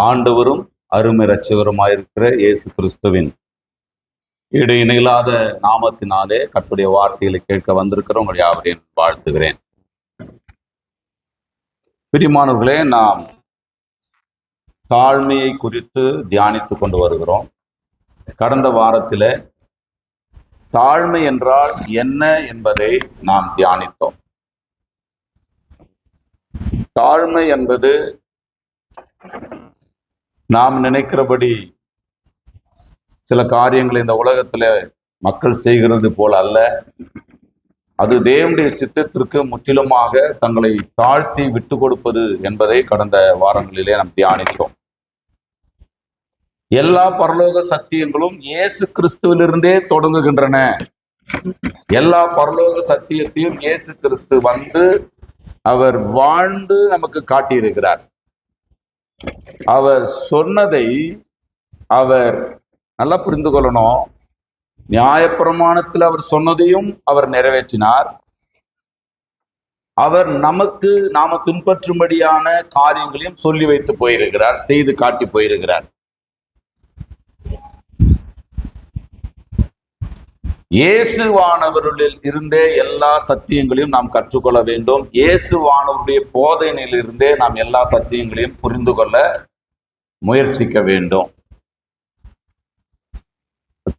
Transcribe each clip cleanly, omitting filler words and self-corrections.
ஆண்டவரும் அருமை இரட்சகருமாயிருக்கிற இயேசு கிறிஸ்துவின் ஈடு இணையில்லாத நாமத்தினாலே கர்த்தருடைய வார்த்தைகளை கேட்க வந்திருக்கிறோம். உங்கள் யாவரையும் வாழ்த்துகிறேன். பிரியமானவர்களே, நாம் தாழ்மையை குறித்து தியானித்து கொண்டு வருகிறோம். கடந்த வாரத்தில் தாழ்மை என்றால் என்ன என்பதை நாம் தியானித்தோம். தாழ்மை என்பது நாம் நினைக்கிறபடி சில காரியங்களை இந்த உலகத்துல மக்கள் செய்கிறது போல அல்ல. அது தேவனுடைய சித்தத்திற்கு முற்றிலுமாக தங்களை தாழ்த்தி விட்டு கொடுப்பது என்பதை கடந்த வாரங்களிலே நாம் தியானித்தோம். எல்லா பரலோக சத்தியங்களும் இயேசு கிறிஸ்துவிலிருந்தே தொடங்குகின்றன. எல்லா பரலோக சத்தியத்தையும் இயேசு கிறிஸ்து வந்து அவர் வாழ்ந்து நமக்கு காட்டியிருக்கிறார். அவர் சொன்னதை அவர் நல்லா புரிந்து கொள்ளணும். நியாயப்பிரமாணத்தில் அவர் சொன்னதையும் அவர் நிறைவேற்றினார். அவர் நமக்கு நாம பின்பற்றும்படியான காரியங்களையும் சொல்லி வைத்து போயிருக்கிறார், செய்து காட்டி போயிருக்கிறார். இயேசுவானவரில் இருந்தே எல்லா சத்தியங்களையும் நாம் கற்றுக்கொள்ள வேண்டும். இயேசுவானவருடைய போதனையிலிருந்தே நாம் எல்லா சத்தியங்களையும் புரிந்து கொள்ள முயற்சிக்க வேண்டும்.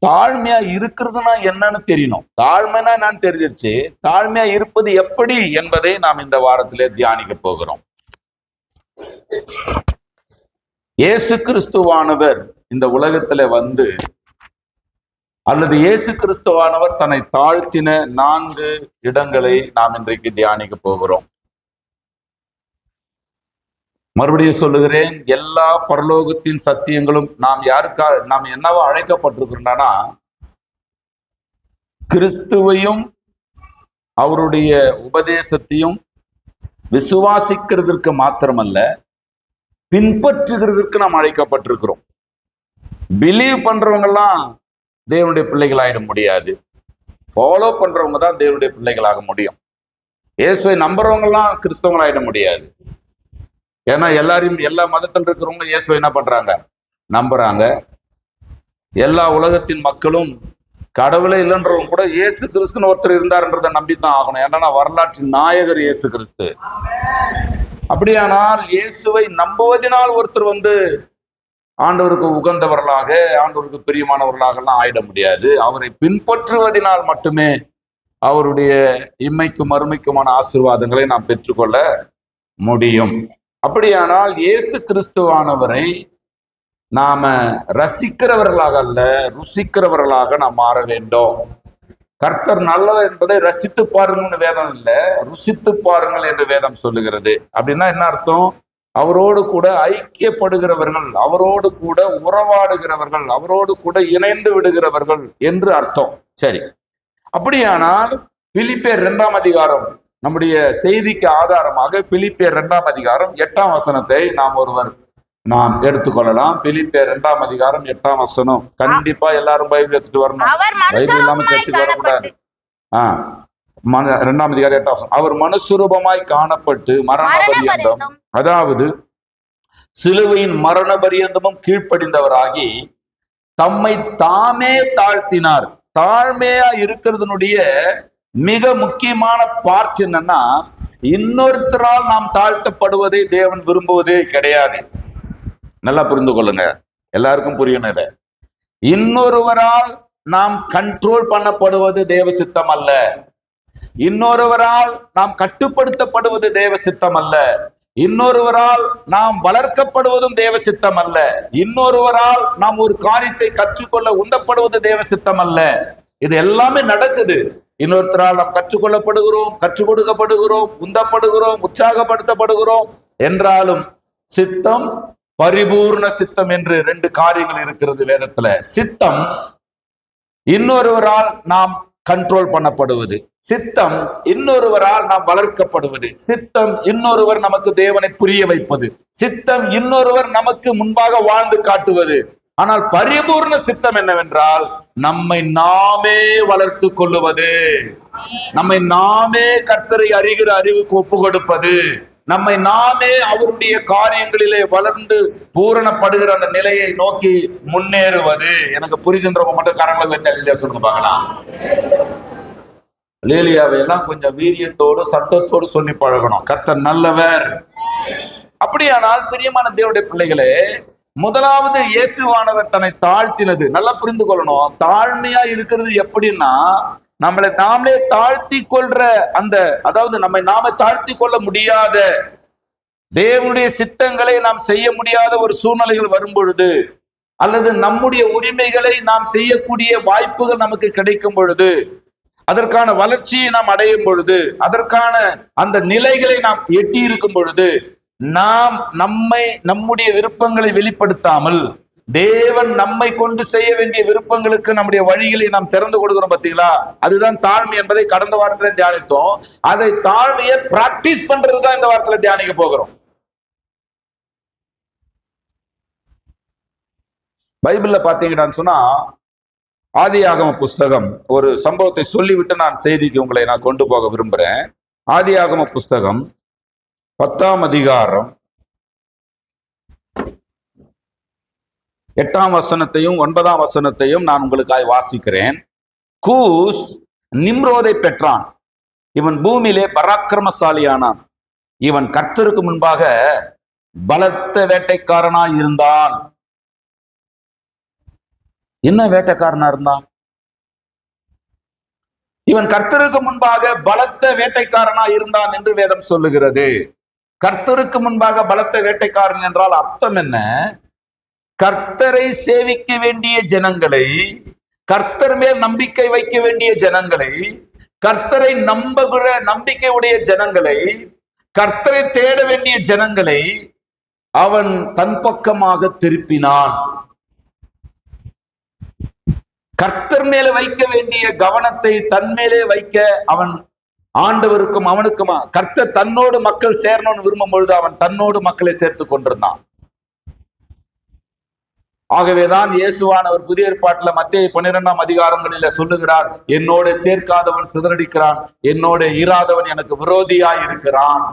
தாழ்மையா இருக்கிறதுனா என்னன்னு தெரியணும். தாழ்மைனா என்னன்னு தெரிஞ்சிருச்சு. தாழ்மையா இருப்பது எப்படி என்பதை நாம் இந்த வாரத்திலே தியானிக்க போகிறோம். இயேசு கிறிஸ்துவானவர் இந்த உலகத்துல வந்து அல்லது இயேசு கிறிஸ்துவானவர் தன்னை தாழ்த்தின 4 இடங்களை நாம் இன்றைக்கு தியானிக்க போகிறோம். மறுபடியும் சொல்லுகிறேன், எல்லா பரலோகத்தின் சத்தியங்களும் நாம் என்னவா அழைக்கப்பட்டிருக்கிறோம்னா, கிறிஸ்துவையும் அவருடைய உபதேசத்தையும் விசுவாசிக்கிறதற்கு மாத்திரமல்ல, பின்பற்றுகிறதற்கு நாம் அழைக்கப்பட்டிருக்கிறோம். பிலீவ் பண்றவங்கெல்லாம் தேவனுடைய பிள்ளைகளாயிட முடியாது. ஃபாலோ பண்றவங்க தான் தேவனுடைய பிள்ளைகளாக முடியும். இயேசுவை நம்புறவங்கலாம் கிறிஸ்தவங்களாயிட முடியாது. ஏன்னா எல்லா மதத்தில் இருக்கிறவங்க இயேசுவை என்ன பண்றாங்க? நம்புறாங்க. எல்லா உலகத்தின் மக்களும் கடவுளே இல்லைன்றவங்க கூட இயேசு கிறிஸ்துன்னு ஒருத்தர் இருந்தார்ன்றதை நம்பித்தான் ஆகணும். ஏன்னா வரலாற்றின் நாயகர் இயேசு கிறிஸ்து. அப்படியானால் இயேசுவை நம்புவதனால் ஒருத்தர் வந்து ஆண்டவருக்கு உகந்தவர்களாக, ஆண்டவருக்கு பிரியமானவர்களாகலாம் ஆயிட முடியாது. அவரை பின்பற்றுவதனால் மட்டுமே அவருடைய இம்மைக்கும் மறுமைக்குமான ஆசீர்வாதங்களை நாம் பெற்றுக்கொள்ள முடியும். அப்படியானால் இயேசு கிறிஸ்துவானவரை நாம ரசிக்கிறவர்களாக அல்ல, ருசிக்கிறவர்களாக நாம் மாற வேண்டும். கர்த்தர் நல்லவர் என்பதை ரசித்து பாருங்கள்னு வேதம் இல்லை, ருசித்து பாருங்கள் என்று வேதம் சொல்லுகிறது. அப்படின்னா என்ன அர்த்தம்? அவரோடு கூட ஐக்கியப்படுகிறவர்கள், அவரோடு கூட உறவாடுகிறவர்கள், அவரோடு கூட இணைந்து விடுகிறவர்கள் என்று அர்த்தம். சரி, அப்படியானால் பிலிப்பியர் 2ஆம் அதிகாரம் நம்முடைய செய்திக்கு ஆதாரமாக பிலிப்பியர் 2ஆம் அதிகாரம் 8ஆம் வசனத்தை நாம் எடுத்துக்கொள்ளலாம். பிலிப்பியர் 2ஆம் அதிகாரம் 8ஆம் வசனம். கண்டிப்பா எல்லாரும் பைபிள் எடுத்துட்டு வரணும். பைபிள் இல்லாம சர்ச்சுக்கு வரக்கூடாது. 2ஆம் அதிகாரம் 8ஆம் வசனம். அவர் மனுஷரூபமாய் காணப்பட்டு மரண பரியந்தம், அதாவது சிலுவையின் மரண பரியந்தமும் கீழ்ப்படிந்தவராகி தம்மை தாமே தாழ்த்தினார். தாழ்மையா இருக்கிறதுனுடைய மிக முக்கியமான பார்ட் என்னன்னா, இன்னொருத்தரால் நாம் தாழ்த்தப்படுவதை தேவன் விரும்புவதே கிடையாது. நல்லா புரிந்து கொள்ளுங்க, எல்லாருக்கும் புரியணும் இதை. இன்னொருவரால் நாம் கண்ட்ரோல் பண்ணப்படுவது தேவ சித்தம் அல்ல. இன்னொருவரால் நாம் கட்டுப்படுத்தப்படுவது தேவ சித்தம் அல்ல. இன்னொருவரால் நாம் வளர்க்கப்படுவதும் தேவ சித்தம் அல்ல. இன்னொருவரால் நாம் ஒரு காரியத்தை கற்றுக்கொள்ள உந்தப்படுவது தேவ சித்தம் அல்ல. இது எல்லாமே நடக்குது. இன்னொருத்தரால் நாம் கற்றுக்கொள்ளப்படுகிறோம், கற்றுக் கொடுக்கப்படுகிறோம், உந்தப்படுகிறோம், உற்சாகப்படுத்தப்படுகிறோம். என்றாலும் சித்தம், பரிபூர்ண சித்தம் என்று 2 காரியங்கள் இருக்கிறது வேதத்துல. சித்தம் இன்னொருவரால் நாம் கண்ட்ரோல் பண்ணப்படுவது, சித்தம் இன்னொருவரால் நாம் வளர்க்கப்படுவது, சித்தம் இன்னொருவர் நமக்கு தேவனை புரிய வைப்பது, சித்தம் இன்னொருவர் நமக்கு முன்பாக வாழ்ந்து காட்டுவது. ஆனால் பரிபூர்ண சித்தம் என்னவென்றால் நம்மை நாமே வளர்த்து கொள்ளுவது, நம்மை நாமே கர்த்தரை அறிகிற அறிவுக்கு ஒப்பு கொடுப்பது, நம்மை நாமே அவருடைய காரியங்களிலே வளர்ந்து பூரணப்படுகிற அந்த நிலையை நோக்கி முன்னேறுவது. எனக்கு புரிகின்றவங்க மட்டும் கரங்களை வைத்தா சொல்லுங்க பார்க்கலாம். லேலியாவை எல்லாம் கொஞ்சம் வீரியத்தோடு சத்தத்தோடு சொல்லி பழகணும். கர்த்தர் நல்லவர். அப்படியானால் பிரியமான தேவனுடைய பிள்ளைகளே, முதலாவது இயேசுவானவர் தன்னை தாழ்த்தினது. நல்லா புரிந்து கொள்ளணும். தாழ்மையா இருக்கிறது எப்படின்னா, நம்மளை நாமளே தாழ்த்தி கொள்ற அந்த, அதாவது நம்மை நாம தாழ்த்தி கொள்ள முடியாத, தேவனுடைய சித்தங்களை நாம் செய்ய முடியாத ஒரு சூழ்நிலைகள் வரும் பொழுது, அல்லது நம்முடைய உரிமைகளை நாம் செய்யக்கூடிய வாய்ப்புகள் நமக்கு கிடைக்கும் பொழுது, அதற்கான வளர்ச்சியை நாம் அடையும் பொழுது, அதற்கான அந்த நிலைகளை நாம் எட்டி இருக்கும் பொழுது, நாம் நம்முடைய விருப்பங்களை வெளிப்படுத்தாமல் தேவன் நம்மை கொண்டு செய்ய வேண்டிய விருப்பங்களுக்கு நம்முடைய வழிகளை நாம் திறந்து கொடுக்கிறோம். பார்த்தீங்களா? அதுதான் தாழ்மை என்பதை கடந்த வாரத்துல தியானித்தோம். அதை தாழ்மையை பிராக்டிஸ் பண்றதுதான் இந்த வாரத்துல தியானிக்க போகிறோம். பைபிள்ல பாத்தீங்கன்னு சொன்னா, ஆதியாகம புஸ்தகம், ஒரு சம்பவத்தை சொல்லிவிட்டு நான் செய்திக்கு உங்களை நான் கொண்டு போக விரும்புறேன். ஆதியாகம புஸ்தகம் 10ஆம் அதிகாரம் 8ஆம் வசனத்தையும் 9ஆம் வசனத்தையும் நான் உங்களுக்காக வாசிக்கிறேன். கூஸ் நிம்ரோதை பெற்றான். இவன் பூமியிலே பராக்கிரமசாலியானான். இவன் கர்த்தருக்கு முன்பாக பலத்த வேட்டைக்காரனாய் இருந்தான். என்ன வேட்டைக்காரனா இருந்தான்? இவன் கர்த்தருக்கு முன்பாக பலத்த வேட்டைக்காரனா இருந்தான் என்று வேதம் சொல்லுகிறது. கர்த்தருக்கு முன்பாக பலத்த வேட்டைக்காரன் என்றால் அர்த்தம் என்ன? கர்த்தரை சேவிக்க வேண்டிய ஜனங்களை, கர்த்தர் மேல் நம்பிக்கை வைக்க வேண்டிய ஜனங்களை, கர்த்தரை நம்புகிற நம்பிக்கை உடைய ஜனங்களை, கர்த்தரை தேட வேண்டிய ஜனங்களை அவன் தன் பக்கமாக திருப்பினான். கர்த்தர் மேல வைக்க வேண்டிய கவனத்தை தன் மேலே வைக்க அவன் ஆண்டவருக்கும் அவனுக்குமா, கர்த்தர் தன்னோடு மக்கள் சேரணும்னு விரும்பும் பொழுது அவன் தன்னோடு மக்களை சேர்த்து கொண்டிருந்தான். ஆகவேதான் இயேசுவானவர் புதிய ஏற்பாட்டில் மத்தேயு 12ஆம் அதிகாரங்களில சொல்லுகிறார், என்னோட சேர்க்காதவன் சிதறடிக்கிறான், என்னோட இராதவன் எனக்கு விரோதியாய் இருக்கிறான்.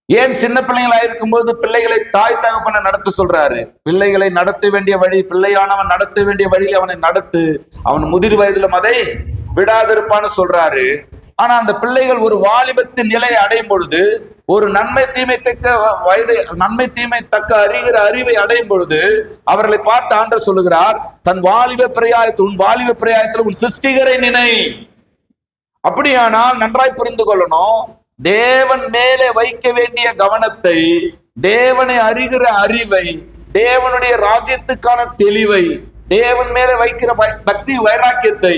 ஏன் சின்ன பிள்ளைகளா இருக்கும்போது பிள்ளைகளை தாய் தகப்பனை நடத்த சொல்றாரு. பிள்ளைகளை நடத்த வேண்டிய வழி, பிள்ளையானவன் நடத்த வேண்டிய வழியில் அவனை நடத்து, அவன் முதிர் வயதிலும் அதை விடாதிருப்பான்னு சொல்றாரு. ஆனா அந்த பிள்ளைகள் ஒரு வாலிபத்தின் நிலையை அடையும் பொழுது, ஒரு நன்மை தீமை தக்க அறிகிற அறிவை அடையும் பொழுது அவர்களை பார்த்து ஆண்டவர் சொல்லுகிறார், தன் வாலிப பிரயாயத்தில், உன் வாலிப பிரயாயத்தில் உன் சிருஷ்டிகரை நினை. அப்படியானால் நன்றாய் புரிந்து கொள்ளணும், தேவன் மேலே வைக்க வேண்டிய கவனத்தை, தேவனை அறிகிற அறிவை, தேவனுடைய ராஜ்யத்துக்கான தெளிவை, தேவன் மேலே வைக்கிற பக்தி வைராக்கியத்தை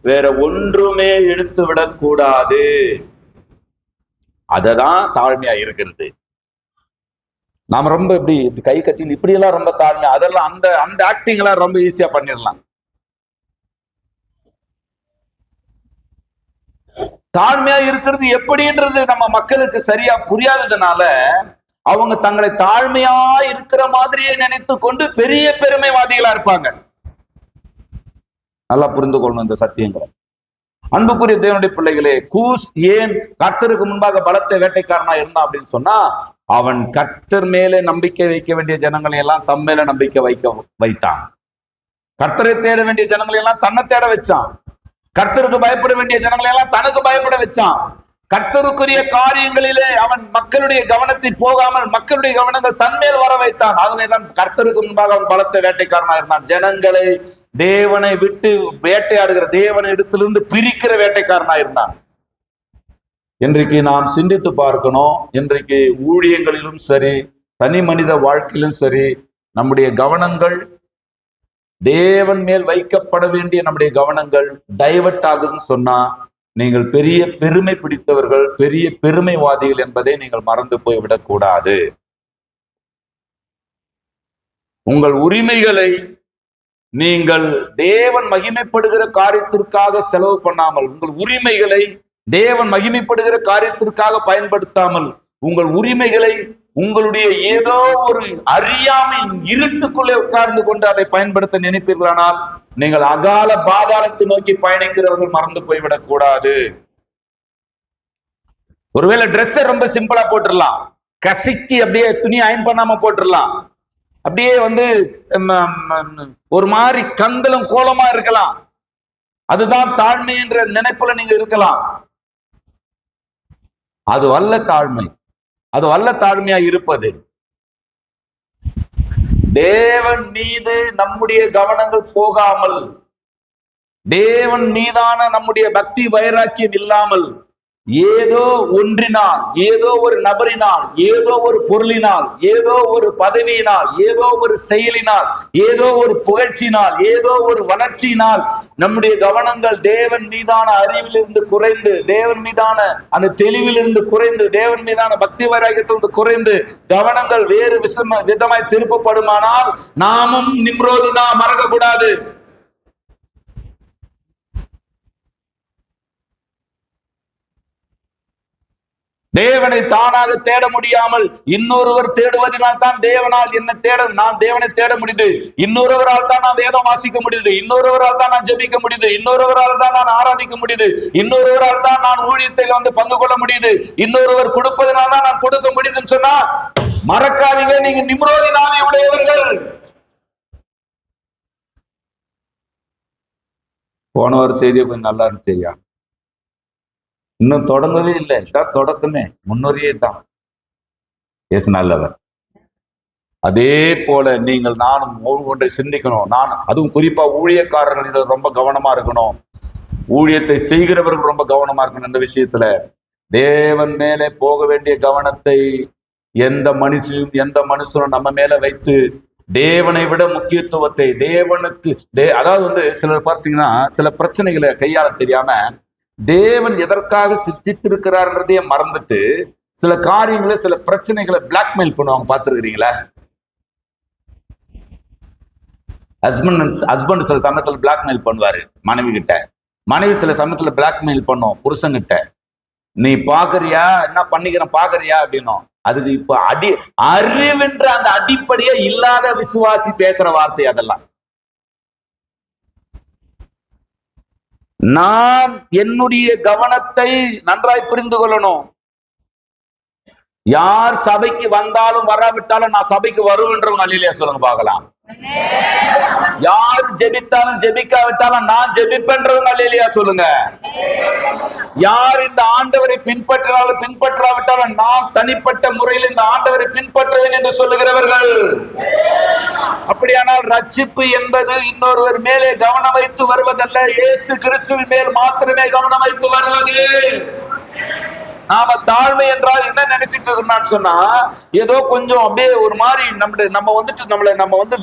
வேற ஒன்றுமே எடுத்து விடக்கூடாது. அததான் தாழ்மையா இருக்கிறது. நாம ரொம்ப இப்படி கை கட்டி இப்படி எல்லாம் ரொம்ப தாழ்மையா, அதெல்லாம் அந்த ஆக்டிங் எல்லாம் ரொம்ப ஈஸியா பண்ணிடலாம். தாழ்மையா இருக்கிறது எப்படின்றது நம்ம மக்களுக்கு சரியா புரியாததுனால அவங்க தங்களை தாழ்மையா இருக்கிற மாதிரியே நினைத்து கொண்டு பெரிய பெருமைவாதிகளா இருப்பாங்க. நல்லா புரிந்து கொள்ளணும் இந்த சத்தியங்களை. அன்புக்குரிய தேவனுடைய பிள்ளைகளே, கூஸ் ஏன் கர்த்தருக்கு முன்பாக பலத்த வேட்டைக்காரனா இருந்தான் அப்படின்னு சொன்னா, அவன் கர்த்தர் மேலே நம்பிக்கை வைக்க வேண்டிய ஜனங்களை எல்லாம் தம் மேல நம்பிக்கை வைத்தான். கர்த்தரை தேட வேண்டிய ஜனங்களை எல்லாம் தன்னை தேட வச்சான். கர்த்தருக்கு பயப்பட வேண்டிய ஜனங்களை எல்லாம் தனக்கு பயப்பட வச்சான். கர்த்தருக்குரிய காரியங்களிலே அவன் மக்களுடைய கவனத்தை போகாமல் மக்களுடைய கவனங்கள் தன்மேல் வர வைத்தான். ஆகவேதான் கர்த்தருக்கு முன்பாக அவன் பலத்த வேட்டைக்காரனா இருந்தான். ஜனங்களை தேவனை விட்டு வேட்டையாடுகிற, தேவனை இடத்திலிருந்து பிரிக்கிற வேட்டைக்காரனா இருந்தான். இன்றைக்கு நாம் சிந்தித்து பார்க்கணும். இன்றைக்கு ஊழியங்களிலும் சரி, தனி மனித வாழ்க்கையிலும் சரி, நம்முடைய கவனங்கள் தேவன் மேல் வைக்கப்பட வேண்டிய நம்முடைய கவனங்கள் டைவர்ட் ஆகுதுன்னு சொன்னா, நீங்கள் பெரிய பெருமை பிடித்தவர்கள், பெரிய பெருமைவாதிகள் என்பதை நீங்கள் மறந்து போய் விடக்கூடாது. உங்கள் உரிமைகளை நீங்கள் தேவன் மகிமைப்படுகிற காரியத்திற்காக செலவு பண்ணாமல், உங்கள் உரிமைகளை தேவன் மகிமைப்படுகிற காரியத்திற்காக பயன்படுத்தாமல், உங்கள் உரிமைகளை உங்களுடைய ஏதோ ஒரு அறியாமை இருட்டுக்குள்ளே உட்கார்ந்து கொண்டு அதை பயன்படுத்த நினைப்பீர்களானால் நீங்கள் அகால பாதாளத்தை நோக்கி பயணிக்கிறவர்கள் மறந்து போய்விடக் கூடாது. ஒருவேளை ட்ரெஸ் ரொம்ப சிம்பிளா போட்டுடலாம், கசிக்கி அப்படியே துணி அயன் பண்ணாம போட்டுடலாம், அப்படியே ஒரு மாதிரி கந்தலும் கோலமா இருக்கலாம். அதுதான் தாழ்மை என்ற நினைப்புல நீங்க இருக்கலாம். அது அல்ல தாழ்மை. அது அல்ல தாழ்மையா இருப்பது. தேவன் மீது நம்முடைய கவனங்கள் போகாமல், தேவன் மீதான நம்முடைய பக்தி வைராக்கியம் இல்லாமல், ஏதோ ஒன்றினால், ஏதோ ஒரு நபரினால், ஏதோ ஒரு பொருளினால், ஏதோ ஒரு பதவியினால், ஏதோ ஒரு செயலினால், ஏதோ ஒரு புகழ்ச்சியினால், ஏதோ ஒரு வளர்ச்சியினால் நம்முடைய கவனங்கள் தேவன் மீதான அறிவிலிருந்து குறைந்து, தேவன் மீதான அந்த தெளிவிலிருந்து குறைந்து, தேவன் மீதான பக்தி வைராக்கியத்திலிருந்து குறைந்து கவனங்கள் வேறு விதமாய் திருப்பப்படுமானால் நாமும் நிம்ரோது தான் மறக்கக்கூடாது. தேவனை தானாக தேட முடியாமல் இன்னொருவர் தேடுவதனால் தான் தேவனால் என்ன தேட, நான் தேவனை தேட முடியுது. இன்னொருவரால் தான் நான் வேதம் வாசிக்க முடியுது, இன்னொருவரால் தான் நான் ஜெபிக்க முடியுது, இன்னொருவரால் தான் நான் ஆராதிக்க முடியுது, இன்னொருவரால் தான் நான் ஊழியத்தில் பங்கு கொள்ள முடியுது, இன்னொருவர் கொடுப்பதனால தான் நான் கொடுக்க முடியுதுன்னு சொன்னா மறக்காதீங்க, நீங்க நிம்ரோதி நாவி உடையவர்கள். போன ஒரு செய்தியை கொஞ்சம் நல்லா இருந்துச்சு. இன்னும் தொடங்கவே இல்லை, இதான் தொடக்கமே, முன்னுரையே தான். இயேசு நல்லவர். அதே போல நீங்கள் நானும் ஒன்றை சிந்திக்கணும். நான் அதுவும் குறிப்பா ஊழியக்காரர்கள் இதில் ரொம்ப கவனமா இருக்கணும். ஊழியத்தை செய்கிறவர்கள் ரொம்ப கவனமா இருக்கணும் இந்த விஷயத்துல. தேவன் மேலே போக வேண்டிய கவனத்தை எந்த மனுஷனும் நம்ம மேல வைத்து தேவனை விட முக்கியத்துவத்தை தேவனுக்கு அதாவது சிலர் பார்த்தீங்கன்னா சில பிரச்சனைகளை கையாள தெரியாம தேவன் எதற்காக சிருஷ்டித்திருக்கிறார்ன்றதையே மறந்துட்டு சில காரியங்களை, சில பிரச்சனைகளை பிளாக்மெயில் பண்ணுவாங்க. பார்த்துருக்கிறீங்களா? ஹஸ்பண்ட் சில சமயத்துல பிளாக்மெயில் பண்ணுவாரு மனைவி கிட்ட, மனைவி சில சமயத்துல பிளாக்மெயில் பண்ணும் புருஷன்கிட்ட. நீ பாக்குறியா, என்ன பண்ணிக்கிறேன் பாக்குறியா அப்படின்னும். அதுக்கு இப்ப அறிவுன்ற அந்த அடிப்படையே இல்லாத விசுவாசி பேசுற வார்த்தை அதெல்லாம். நான் என்னுடைய கவனத்தை நன்றாய் புரிந்து கொள்ளணும். யார் சபைக்கு வந்தாலும் வராவிட்டாலும் நான் சபைக்கு வருவேன்றவங்க அல்லையா சொல்லுங்க பார்க்கலாம். யார் ஜெபித்தாலும் ஜெபிக்காவிட்டாலும் நான் ஜெபிப்பேன்றவங்க அல்லையா சொல்லுங்க. யார் இந்த ஆண்டவரை பின்பற்றினாலும் பின்பற்றாவிட்டாலும் நான் தனிப்பட்ட முறையில் இந்த ஆண்டவரை பின்பற்றுவேன் என்று சொல்லுகிறவர்கள். அப்படியானால் ரட்சிப்பு என்பது இன்னொருவர் மேலே கவனம் வைத்து வருவதல்ல, இயேசு கிறிஸ்துவின் மேல் மாத்திரமே கவனம் வைத்து வருவது. நாம தாழ்மை என்றால் என்ன நினைச்சிட்டு இருக்கோம்னு சொன்னா, ஏதோ கொஞ்சம் அப்படியே ஒரு மாதிரி நம்ம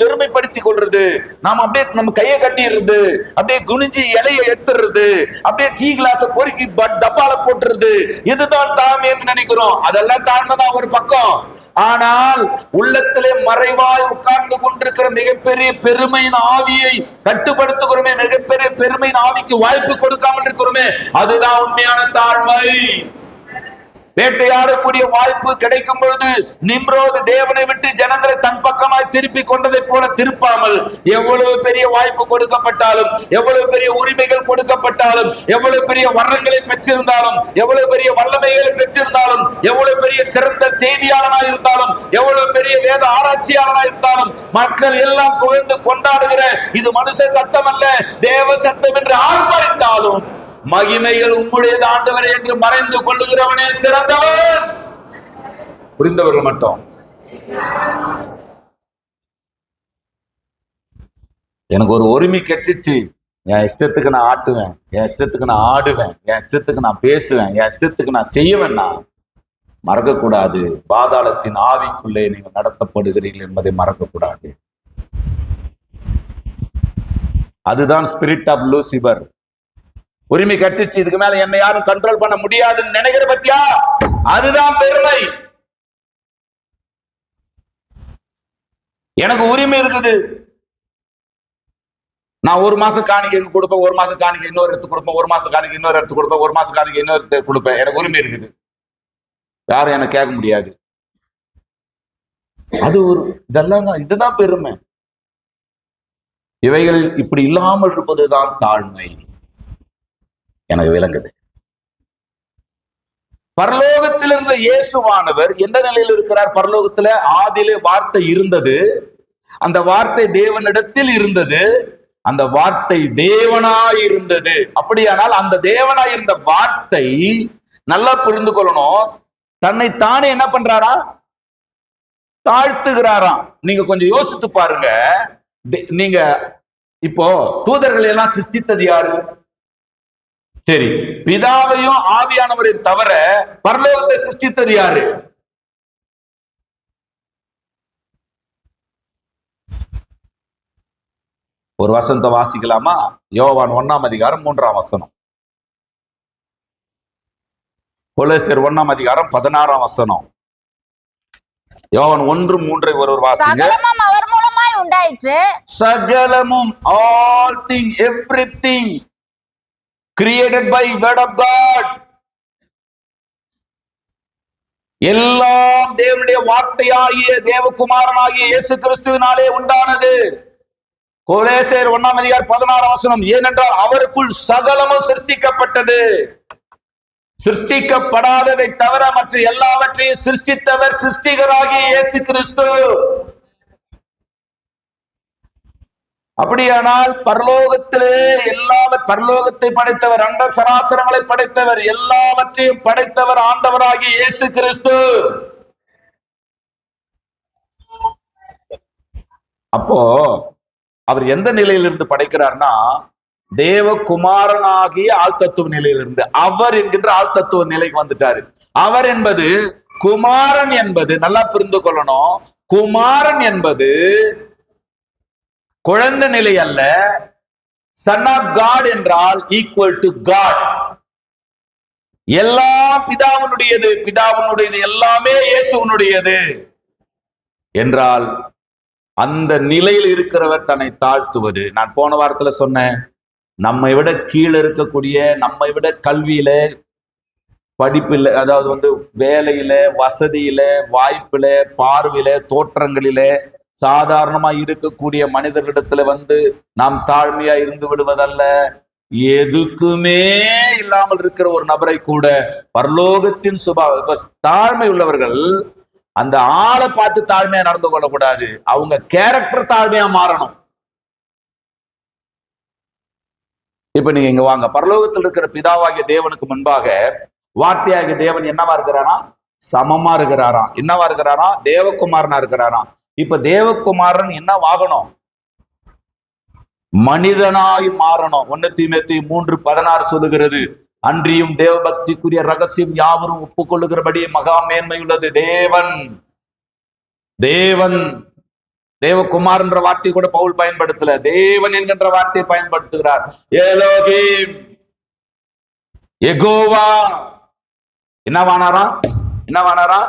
வெறுமைப்படுத்தி கொள்றது, நாம அப்படியே நம்ம கையை கட்டிடுறது, அப்படியே குனிஞ்சு இலையை எடுத்துறது, அப்படியே டீ கிளாஸ பொறுக்கி டப்பால போட்டுறது, இதுதான் தாழ்மை என்று நினைக்கிறோம். அதெல்லாம் தாழ்மைதான் ஒரு பக்கம். ஆனால் உள்ளத்திலே மறைவாய் உட்கார்ந்து கொண்டிருக்கிற மிகப்பெரிய பெருமையின் ஆவியை கட்டுப்படுத்துகிறோமே, மிகப்பெரிய பெருமையின் ஆவிக்கு வாய்ப்பு கொடுக்காமல் இருக்கிறோமே, அதுதான் உண்மையான தாழ்மை. வேட்டையாடக்கூடிய வாய்ப்பு கிடைக்கும் பொழுது நிம்ரோது தேவனை விட்டு ஜனங்களை தன் பக்கமாய் திருப்பி கொண்டதை போல திருப்பாமல், எவ்வளவு பெரிய வாய்ப்பு கொடுக்கப்பட்டாலும், எவ்வளவு பெரிய உரிமைகள் கொடுக்கப்பட்டாலும், எவ்வளவு பெரிய வரங்களை பெற்றிருந்தாலும், எவ்வளவு பெரிய வல்லமைகளை பெற்றிருந்தாலும், எவ்வளவு பெரிய சிறந்த செய்தியாளனாய் இருந்தாலும், எவ்வளவு பெரிய வேத ஆராய்ச்சியாளனாய் இருந்தாலும், மக்கள் எல்லாம் புகழ்ந்து கொண்டாடுகிற இது மனுஷ சத்தம் அல்ல தேவ சத்தம் என்று ஆர்ப்பரித்தாலும் மகிமைகள் உம்முடையது ஆண்டவரே என்று மறைந்து கொள்ளுகிறவனே சிறந்தவன். புரிந்தவர்கள் மட்டும். எனக்கு ஒரு உரிமை கிடைச்சிச்சு, என் இஷ்டத்துக்கு நான் ஆட்டுவேன், என் இஷ்டத்துக்கு நான் ஆடுவேன், என் இஷ்டத்துக்கு நான் பேசுவேன், என் இஷ்டத்துக்கு நான் செய்வேன்னா மறக்கக்கூடாது. பாதாளத்தின் ஆவிக்குள்ளே நீங்கள் நடத்தப்படுகிறீர்கள் என்பதை மறக்கக்கூடாது. அதுதான் ஸ்பிரிட் ஆஃப் லூசிபர். உரிமை கட்சிச்சு, இதுக்கு மேல என்னை யாரும் கண்ட்ரோல் பண்ண முடியாதுன்னு நினைக்கிற பத்தியா, அதுதான் பெருமை. எனக்கு உரிமை இருக்குது, நான் ஒரு மாசம் காணிக்கை கொடுப்பேன், ஒரு மாசம் காணிக்கை இன்னொரு இடத்துக்கு கொடுப்பேன், ஒரு மாசம் காணிக்கை இன்னொரு இடத்துக்கு கொடுப்பேன், ஒரு மாசம் காணிக்கை இன்னொரு இடத்துக்கு கொடுப்பேன். எனக்கு உரிமை இருக்குது, யாரும் எனக்கு கேட்க முடியாது. அது ஒரு இதெல்லாம் தான், இதுதான் பெருமை. இவைகள் இப்படி இல்லாமல் இருப்பதுதான் தாழ்மை. எனக்கு விளங்குது. பரலோகத்தில் இருந்த இயேசுவானவர் எந்த நிலையில் இருக்கிறார்? பரலோகத்துல ஆதியிலே வார்த்தை இருந்தது, அந்த வார்த்தை தேவனிடத்தில் இருந்தது, அந்த வார்த்தை தேவனாய் இருந்தது. அப்படியானால் அந்த தேவனாய் இருந்த வார்த்தை, நல்லா புரிந்து கொள்ளணும், தன்னை தானே என்ன பண்றாரா? தாழ்த்துகிறாராம். நீங்க கொஞ்சம் யோசித்து பாருங்க. நீங்க இப்போ தூதர்களை எல்லாம் சிருஷ்டித்தது யாரு? சரி, பிதாவையும் ஆவியானவரையும் தவிர பரலோகத்தை சிருஷ்டித்தது யாரு? ஒரு வசனத்தை வாசிக்கலாமா? யோவான் 1ஆம் அதிகாரம் 3ஆம் வசனம். கொலோசியர் 1ஆம் அதிகாரம் 16ஆம் வசனம். யோவான் 1:3 ஒரு வாசிங்க. சகலமும் அவர் மூலமாய் உண்டாயிற்று. சகலமும், all thing, everything created by word of God. எல்லாம் தேவனுடைய வார்த்தையாகிய தேவகுமாரனாகிய இயேசு கிறிஸ்துவினாலே உண்டானது. கொலோசியர் 1ஆம் அதிகாரம் 16ஆம் வசனம். ஏனென்றால் அவருக்குள் சகலமும் சிருஷ்டிக்கப்பட்டது, சிருஷ்டிக்கப்படாததை தவிர மற்ற எல்லாவற்றையும் சிருஷ்டித்தவர் சிருஷ்டிகராகிய இயேசு கிறிஸ்து. அப்படியானால் பரலோகத்திலே பரலோகத்தை படைத்தவர், அண்ட சராசரங்களை படைத்தவர், எல்லாவற்றையும் படைத்தவர் ஆண்டவராகிய இயேசு கிறிஸ்து. அப்போ அவர் எந்த நிலையிலிருந்து படைக்கிறார்னா, தேவகுமாரனாகிய ஆழ்த்தத்துவ நிலையிலிருந்து அவர் என்கின்ற ஆழ்த்தத்துவ நிலைக்கு வந்துட்டாரு. அவர் என்பது, குமாரன் என்பது, நல்லா புரிந்து கொள்ளணும், குமாரன் என்பது குழந்தை நிலை அல்ல. சன் ஆஃப் காட் என்றால் ஈக்குவல் டு காட். எல்லாம் பிதாவினுடையது, பிதாவினுடையது எல்லாமே இயேசுவினுடையது என்றால் அந்த நிலையில் இருக்கிறவர் தன்னை தாழ்த்துவது. நான் போன வாரத்துல சொன்னேன், நம்மை விட கீழே இருக்கக்கூடிய, நம்மை விட கல்வியில, படிப்பில, அதாவது வேலையில, வசதியில, வாய்ப்பில, பார்வையில, தோற்றங்களில சாதாரணமா இருக்கக்கூடிய மனிதர்களிடத்துல நாம் தாழ்மையா இருந்து விடுவதல்ல. எதுக்குமே இல்லாமல் இருக்கிற ஒரு நபரை கூட பரலோகத்தின் தாழ்மை உள்ளவர்கள் அந்த ஆளை பார்த்து தாழ்மையா நடந்து கொள்ளக்கூடாது, அவங்க கேரக்டர் தாழ்மையா மாறணும். இப்ப நீங்க இங்க வாங்க, பரலோகத்தில் இருக்கிற பிதாவாகிய தேவனுக்கு முன்பாக வார்த்தையாகிய தேவன் என்னவா இருக்கிறாரா? சமமா இருக்கிறாராம். என்னவா இருக்கிறாரா? தேவகுமாரனா இருக்கிறாராம். இப்ப தேவகுமாரன் என்ன ஆகணும்? மனிதனாய் மாறணும். 1 தீமோத்தேயு 3:16 சொல்லுகிறது, அன்றியும் தேவபக்திக்குரிய ரகசியம் யாவரும் ஒப்புக்கொள்ளுகிறபடி மகா மேன்மை உள்ளது. தேவன் தேவகுமார் என்ற வார்த்தை கூட பவுல் பயன்படுத்தல, தேவன் என்கின்ற வார்த்தையை பயன்படுத்துகிறார். எலோகிம், யெகோவா என்னவானாரா?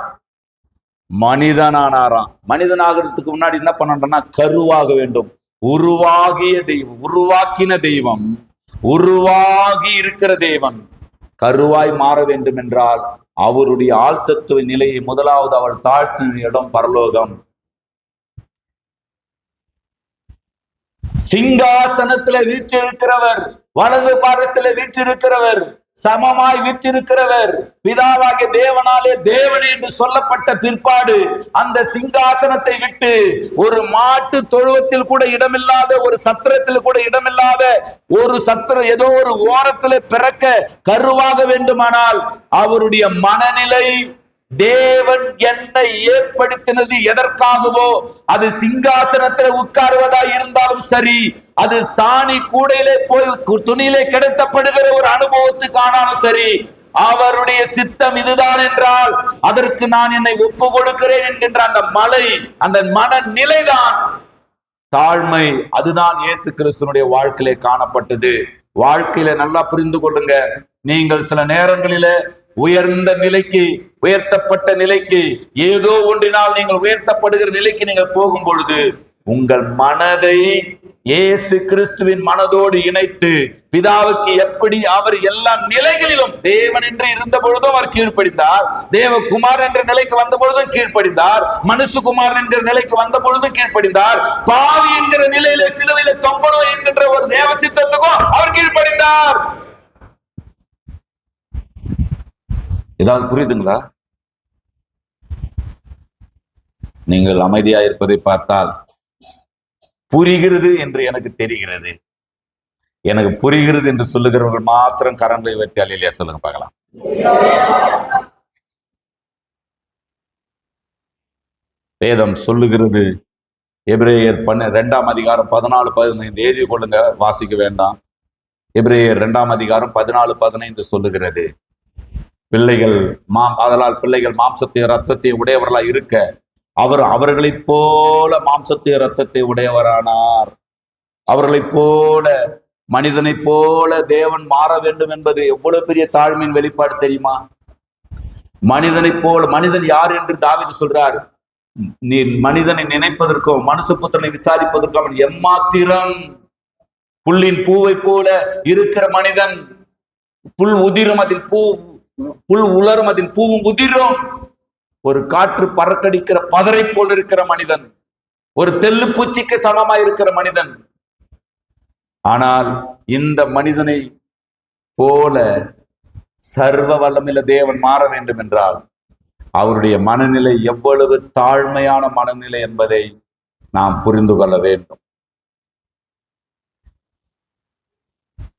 மனிதனானாராம். மனிதனாகிறதுக்கு முன்னாடி என்ன பண்ணணும்னா, கருவாக வேண்டும். உருவாகிய தெய்வம், உருவாக்கின தெய்வம், உருவாகி இருக்கிற தேவன் கருவாய் மாற வேண்டும் என்றால் அவருடைய ஆழ்த்தத்துவ நிலையை முதலாவது அவர் தாழ்த்தின இடம் பரலோகம். சிங்காசனத்துல வீற்றிருக்கிறவர், வலது பாதத்துல வீற்றிருக்கிறவர், சமமாய் வீற்றிருக்கிறவர், பிதாவாகிய தேவனாலே தேவன் என்று சொல்லப்பட்ட பிற்பாடு அந்த சிங்காசனத்தை விட்டு ஒரு மாட்டு தொழுவத்தில் கூட இடமில்லாத, ஒரு சத்திரத்தில் கூட இடமில்லாத ஒரு சத்திரம் ஏதோ ஒரு ஓரத்தில் பிறக்க கருவாக வேண்டுமானால் அவருடைய மனநிலை, தேவன் என்னை ஏற்படுத்தினது எதற்காகவோ, அது சிங்காசனத்தில் உட்காருவதா இருந்தாலும் சரி, அது சாணி கூடையிலே போய் துணியிலே கிடைத்தப்படுகிற ஒரு அனுபவத்துக்கு ஆனாலும் சரி, அவருடைய சித்தம் இதுதான் என்றால் அதற்கு நான் என்னை ஒப்பு கொடுக்கிறேன் என்கின்ற அந்த அந்த மனநிலைதான் தாழ்மை. அதுதான் இயேசு கிறிஸ்துனுடைய வாழ்க்கையிலே காணப்பட்டது. வாழ்க்கையில நல்லா புரிந்து கொள்ளுங்க, நீங்கள் சில நேரங்களிலே உயர்ந்த நிலைக்கு, உயர்த்தப்பட்ட நிலைக்கு, ஏதோ ஒன்றினால் நீங்கள் உயர்த்தப்படுகிற நிலைக்கு நீங்கள் போகும் பொழுது உங்கள் மனதை இயேசு கிறிஸ்துவின் மனதோடு இணைத்து, பிதாவுக்கு எப்படி அவர் எல்லா நிலைகளிலும் தேவன் என்று இருந்த பொழுதும் அவர் கீழ்ப்படிந்தார், தேவகுமார் என்ற நிலைக்கு வந்த பொழுதும் கீழ்ப்படிந்தார், மனுஷகுமார் என்ற நிலைக்கு வந்த பொழுதும் கீழ்ப்படிந்தார், பாவி என்கிற நிலையில சிலுவையில தொங்கணும் என்கின்ற ஒரு தேவ சித்தத்துக்கும் அவர் கீழ்ப்படிந்தார். ஏதாவது புரியுதுங்களா? நீங்கள் அமைதியா இருப்பதை பார்த்தால் புரிகிறது என்று எனக்கு தெரிகிறது. எனக்கு புரிகிறது என்று சொல்லுகிறவர்கள் மாத்திரம் கரங்களை உயர்த்தி அல்லேலூயா சொல்லுங்க பார்க்கலாம். வேதம் சொல்லுகிறது, எபிரேயர் 2ஆம் அதிகாரம் 14-15 எழுதி கொள்ளுங்க, வாசிக்க வேண்டாம். எபிரேயர் 2ஆம் அதிகாரம் 14-15 சொல்லுகிறது, பிள்ளைகள் ஆதலால் பிள்ளைகள் மாம்சத்தையும் இரத்தத்தையும் உடையவர்களாய் இருக்க அவர் அவர்களைப் போல மாம்சத்தையும் இரத்தத்தை உடையவரானார். அவர்களைப் போல மனிதனைப் போல தேவன் மாற வேண்டும் என்பது எவ்வளவு பெரிய தாழ்மையின் வெளிப்பாடு தெரியுமா? மனிதனைப் போல, மனிதன் யார் என்று தாவீது சொல்றார், நீ மனிதனை நினைப்பதற்கும் மனுஷபுத்திரனை விசாரிப்பதற்கும் அவன் எம்மாத்திரம். புல்லின் பூவை போல இருக்கிற மனிதன், புல் உதிரும் அதில் புல் உலரும் அதில் பூவும் உதிரும். ஒரு காற்று பறக்கடிக்கிற பதரை போல் இருக்கிற மனிதன், ஒரு தெல்லு பூச்சிக்கு சமமாய் இருக்கிற மனிதன். ஆனால் இந்த மனிதனை போல சர்வ வல்லமையுள்ள தேவன் மாற வேண்டும் என்றால் அவருடைய மனநிலை எவ்வளவு தாழ்மையான மனநிலை என்பதை நாம் புரிந்து கொள்ள வேண்டும்.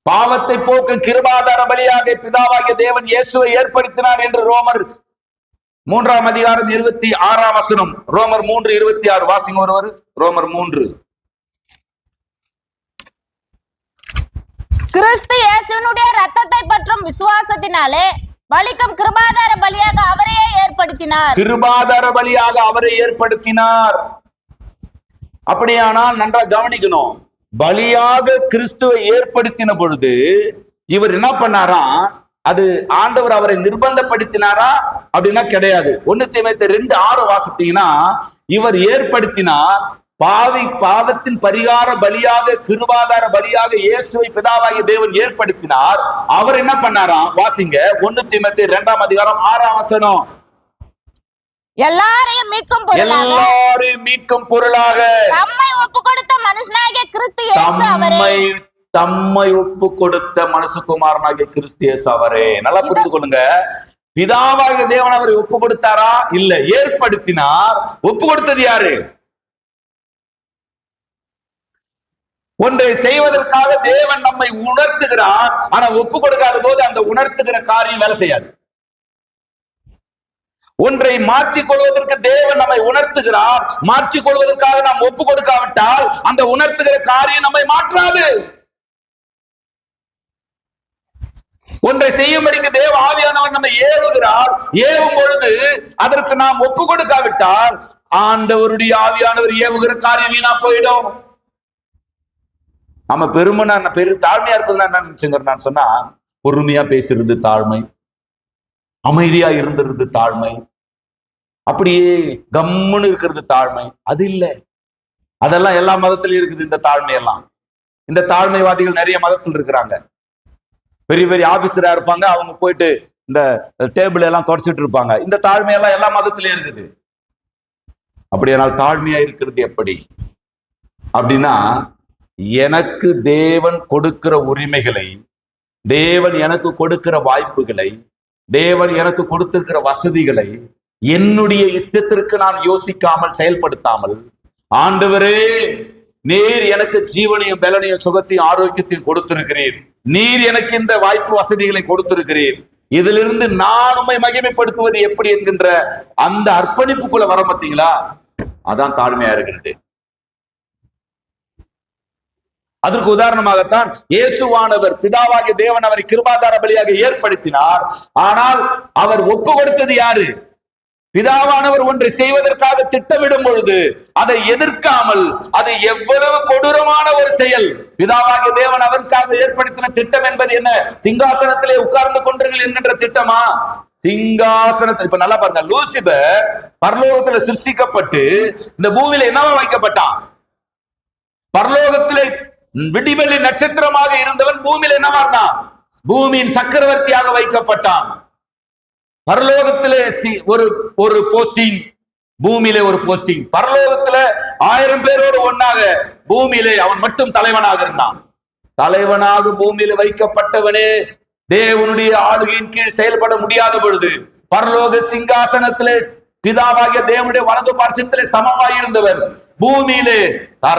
பாவத்தை போக்கும் கிருபாதார பலியாக பிதாவாகிய தேவன் இயேசுவை ஏற்படுத்தினார் என்று ரோமர் 3ஆம் அதிகாரம் 26ஆம் வசனம். ரோமர் 3:26 வாசிங்க ஒருவர். ரோமர் 3. கிறிஸ்து இயேசுவினுடைய ரத்தத்தை பற்றும் விசுவாசத்தினாலே பலிக்கும் கிருபாதார பலியாக அவரையே ஏற்படுத்தினார். கிருபாதார பலியாக அவரை ஏற்படுத்தினார். அப்படியானால் நன்றா கவனிக்கணும், பலியாக கிறிஸ்துவை ஏற்படுத்தின பொழுது இவர் என்ன பண்ணாரா? அது ஆண்டவர் அவரை நிர்பந்தப்படுத்தினாரா அப்படின்னா கிடையாது. 1 தீமோத்தேயு 2:6 வாசித்தீங்கன்னா, இவர் ஏற்படுத்தினார், பாவத்தின் பரிகார பலியாக கிருபாதார பலியாக இயேசுவை பிதாவாகிய தேவன் ஏற்படுத்தினார். அவர் என்ன பண்ணாராம்? வாசிங்க 1 தீமோத்தேயு 2ஆம் அதிகாரம் 6ஆம் வசனம். எல்லாரையும் மீட்கும் பொருளாக தம்மை ஒப்பு கொடுத்த மனுஷனாகிய கிறிஸ்து இயேசு அவரே. தம்மை ஒப்பு கொடுத்த மனுஷகுமாரனாகிய கிறிஸ்து இயேசு அவரே. நல்லா புரிந்து கொள்ளுங்க. பிதாவாகிய தேவன் அவரை ஒப்பு கொடுத்தாரா? இல்ல, ஏற்படுத்தினார். ஒப்பு கொடுத்தது யாரு? ஒன்றை செய்வதற்காக தேவன் நம்மை உணர்த்துகிறார். ஆனா ஒப்பு கொடுக்காத போது அந்த உணர்த்துகிற காரியம் வேலை செய்யாது. ஒன்றை மாற்றிக் கொள்வதற்கு தேவன் நம்மை உணர்த்துகிறார். மாற்றிக் கொள்வதற்காக நாம் ஒப்பு கொடுக்காவிட்டால் அந்த உணர்த்துகிற காரியம் நம்மை மாற்றாது. ஒன்றை செய்யும்படிக்கு தேவ ஆவியானவர் நம்மை ஏவுகிறார். ஏவும் பொழுது அதற்கு நாம் ஒப்பு கொடுக்காவிட்டால் ஆண்டவருடைய ஆவியானவர் ஏவுகிற காரியம் வீணா போயிடும். நம்ம தாழ்மையா இருப்பது என்ன நினைச்சுங்க? நான் சொன்னா பொறுமையா பேசுறது தாழ்மை, அமைதியா இருந்திருந்து தாழ்மை, அப்படியே கம்முன்னு இருக்கிறது தாழ்மை. அது இல்லை. அதெல்லாம் எல்லா மதத்திலும் இருக்குது. இந்த தாழ்மை எல்லாம், இந்த தாழ்மைவாதிகள் நிறைய மதத்தில் இருக்கிறாங்க. பெரிய பெரிய ஆபீசரா இருப்பாங்க, அவங்க போயிட்டு இந்த டேபிள் எல்லாம் தொடச்சிட்டு இருப்பாங்க. இந்த தாழ்மையெல்லாம் எல்லா மதத்திலயும் இருக்குது. அப்படியானால் தாழ்மையா இருக்கிறது எப்படி அப்படின்னா, எனக்கு தேவன் கொடுக்கிற உரிமைகளை, தேவன் எனக்கு கொடுக்கிற வாய்ப்புகளை, தேவன் எனக்கு கொடுத்திருக்கிற வசதிகளை என்னுடைய இஷ்டத்திற்கு நான் யோசிக்காமல் செயல்படுத்தாமல், ஆண்டவரே நீர் எனக்கு ஜீவனையும் பலனையும் சுகத்தையும் ஆரோக்கியத்தையும் கொடுத்திருக்கிறீர், நீர் எனக்கு இந்த வாய்ப்பு வசதிகளை கொடுத்திருக்கிறீர், இதிலிருந்து நான் உம்மை மகிமைப்படுத்துவது எப்படி என்கின்ற அந்த அர்ப்பணிப்புக்குள்ள வர மாட்டீங்களா? அதான் தாழ்மையா இருக்கிறது. அதற்கு உதாரணமாகத்தான் இயேசுவானவர் பிதாவாகிய தேவன் அவரை கிருபாதார பலியாக ஏற்படுத்தினார். ஆனால் அவர் ஒப்பு கொடுத்தது யாரு? பிதாவானவர் ஒன்றை செய்வதற்காக திட்டமிடும் பொழுது அதை எதிர்க்காமல், அது எவ்வளவு கொடூரமான ஒரு செயல். பிதாவாகிய தேவன் அவருக்காக ஏற்படுத்தின திட்டம் என்பது என்ன? சிங்காசனத்திலே உட்கார்ந்து கொண்டிருங்கள் என்கின்ற திட்டமா? சிங்காசனத்தில் இப்ப நல்லா பாருங்க, லூசிபர் பரலோகத்துல சிருஷ்டிக்கப்பட்டு இந்த பூமியில என்னவா வைக்கப்பட்டான்? பரலோகத்திலே விடிவெள்ளி நட்சத்திரமாக இருந்தவன் பூமியில என்னவா இருந்தான்? பூமியின் சக்கரவர்த்தியாக வைக்கப்பட்டான். பரலோகத்திலே ஒரு போஸ்டிங், பூமியிலே ஒரு போஸ்டிங். பரலோகத்துல 1000 பேரோடு ஒன்னாக, பூமியிலே அவன் மட்டும் தலைவனாக இருந்தான். தலைவனாக பூமியில வைக்கப்பட்டவனே தேவனுடைய ஆளுகையின் கீழ் செயல்பட முடியாத பொழுது பரலோக சிங்காசனத்திலே பிதாவாகிய தேவனுடைய வலது பார்சத்திலே சமமாயிருந்தவர் பூமியிலே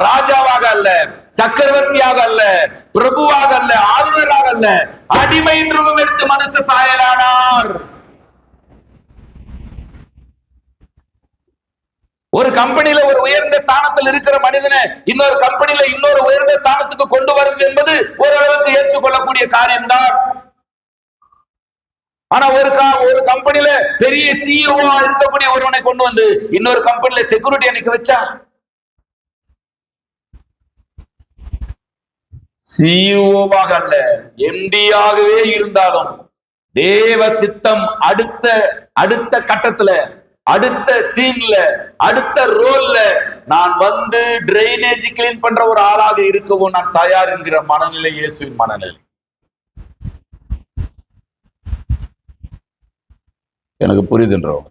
ராஜாவாக அல்ல, சக்கரவர்த்தியாக அல்ல, பிரபுவாக அல்ல, ஆளுநராக அல்ல, அடிமை ரூபம் எடுத்து மனுஷ சாயலானார். ஒரு கம்பெனியில ஒரு உயர்ந்த ஸ்தானத்தில் இருக்கிற மனிதனை இன்னொரு கம்பெனியில இன்னொரு உயர்ந்த ஸ்தானத்துக்கு கொண்டு வருது என்பது ஓரளவுக்கு ஏற்றுக்கொள்ளக்கூடிய காரியம்தான். ஆனா ஒரு கம்பெனியில பெரிய சிஇஓ இருக்கக்கூடிய ஒருவனை கொண்டு வந்து இன்னொரு கம்பெனியில செக்யூரிட்டி நிக்க வச்சா, சிஇஓவாக அல்ல, எம்டியாகவே இருந்தாலும் தேவ சித்தம் அடுத்த கட்டத்துல, அடுத்த சீன்ல, அடுத்த ரோல்ல நான் வந்து டிரைனேஜ் கிளீன் பண்ற ஒரு ஆளாக இருக்கவும் நான் தயார் என்கிற மனநிலை இயேசுவின் மனநிலை. எனக்கு புரியுதுன்றவங்க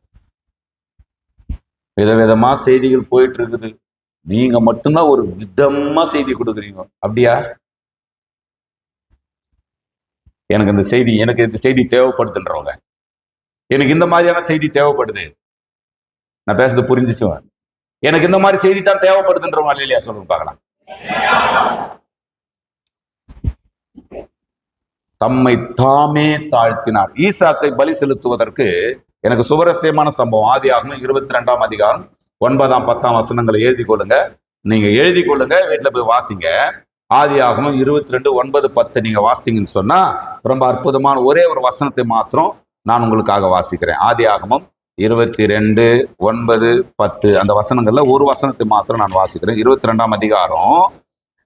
விதவிதமா செய்திகள் போயிட்டு இருக்குது, நீங்க மட்டும்தான் ஒரு விதமா செய்தி கொடுக்குறீங்க. அப்படியா? எனக்கு இந்த செய்தி தேவைப்படுதுன்றவங்க, எனக்கு இந்த மாதிரியான செய்தி தேவைப்படுது, நான் பேசுறது புரிஞ்சுச்சுவேன், எனக்கு இந்த மாதிரி செய்தி தான் தேவைப்படுதுன்றவங்க இல்லையா? சொல்லுங்க பார்க்கலாம். தம்மை தாமே தாழ்த்தினார். ஈசாக்கை பலி செலுத்துவதற்கு எனக்கு சுவரஸ்யமான சம்பவம் ஆதியாகமம் 22ஆம் அதிகாரம் 9, 10 வசனங்களை எழுதி கொள்ளுங்க. நீங்க எழுதி கொள்ளுங்க, வீட்டுல போய் வாசிங்க. ஆதியாகமம் 22, 9, 10 நீங்க வாசித்தீங்கன்னு சொன்னா ரொம்ப அற்புதமான ஒரே ஒரு வசனத்தை மாத்திரம் நான் உங்களுக்காக வாசிக்கிறேன். ஆதியாகமம் 22, 9, 10 அந்த வசனங்கள்ல ஒரு வசனத்தை மாத்திரம் நான் வாசிக்கிறேன். 22ஆம் அதிகாரம்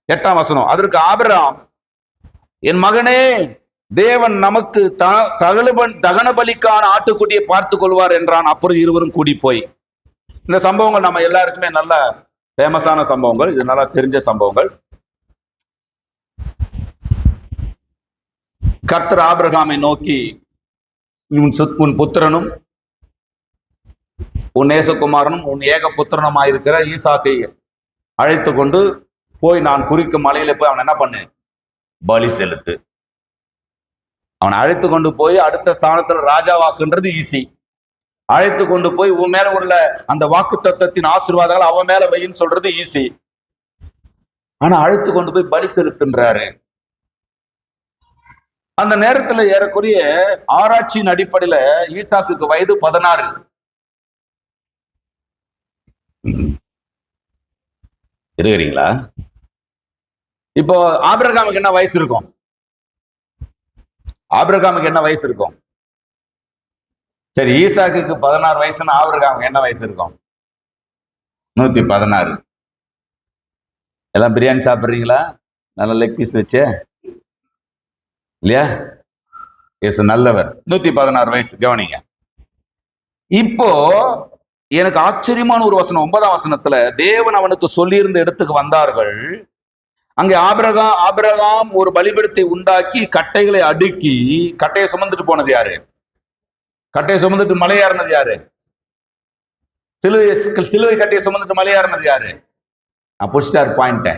8ஆம் வசனம். அதற்கு ஆபிரகாம், என் மகனே, தேவன் நமக்கு தகன பலிக்கான ஆட்டுக்குட்டியை பார்த்து கொள்வார் என்றான். அப்புறம் இருவரும் கூடி போய், இந்த சம்பவங்கள் நம்ம எல்லாருக்குமே நல்ல ஃபேமஸான சம்பவங்கள், இது நல்லா தெரிஞ்ச சம்பவங்கள். கர்த்தர் ஆபிரகாமை நோக்கி, உன் புத்திரனும் உன் நேசகுமாரனும் உன் ஏக புத்திரனுமாயிருக்கிற ஈசாக்கை அழைத்து கொண்டு போய் நான் குறிக்கும் மலையில போய் அவன் என்ன பண்ணு, பலி செலுத்து. அவனை அழைத்து கொண்டு போய் அடுத்த ஸ்தானத்துல ராஜாவாக்குன்றது ஈஸி. அழைத்து கொண்டு போய் உன் மேல உள்ள அந்த வாக்கு தத்தத்தின் ஆசீர்வாதங்கள் அவன் மேல வைன்னு சொல்றது ஈஸி. ஆனா அழைத்து கொண்டு போய் பலி செலுத்துன்றாரு. அந்த நேரத்துல ஏறக்குறைய ஆராய்ச்சியின் அடிப்படையில ஈசாக்குக்கு வயது 16. இருக்கிறீங்களா? இப்போ ஆபிரகாமுக்கு என்ன வயசு இருக்கும்? ஆபிரகாமுக்கு என்ன வயசு இருக்கும்? சரி, ஈசாக்குக்கு 16 வயசுன்னா ஆபிரகாமுக்கு என்ன வயசு இருக்கும்? 116. எல்லாம் பிரியாணி சாப்பிடுறீங்களா? நல்ல லெக் பீஸ் வச்சு இல்லையா? எஸ், நல்லவர். 116 வயசு. கவனிங்க. இப்போ எனக்கு ஆச்சரியமான ஒரு வசனம் 9ஆம் வசனத்துல, தேவன் அவனுக்கு சொல்லியிருந்த இடத்துக்கு வந்தார்கள். அங்கே ஆபிரகாம் ஒரு பலிபீடத்தை உண்டாக்கி கட்டைகளை அடுக்கி, கட்டையை சுமந்துட்டு போனது யாரு? கட்டையை சுமந்துட்டு மலையாறினது யாரு? சிலுவை கட்டையை சுமந்துட்டு மலையாறினது யாரு? புஷ்டார் பாயிண்ட்.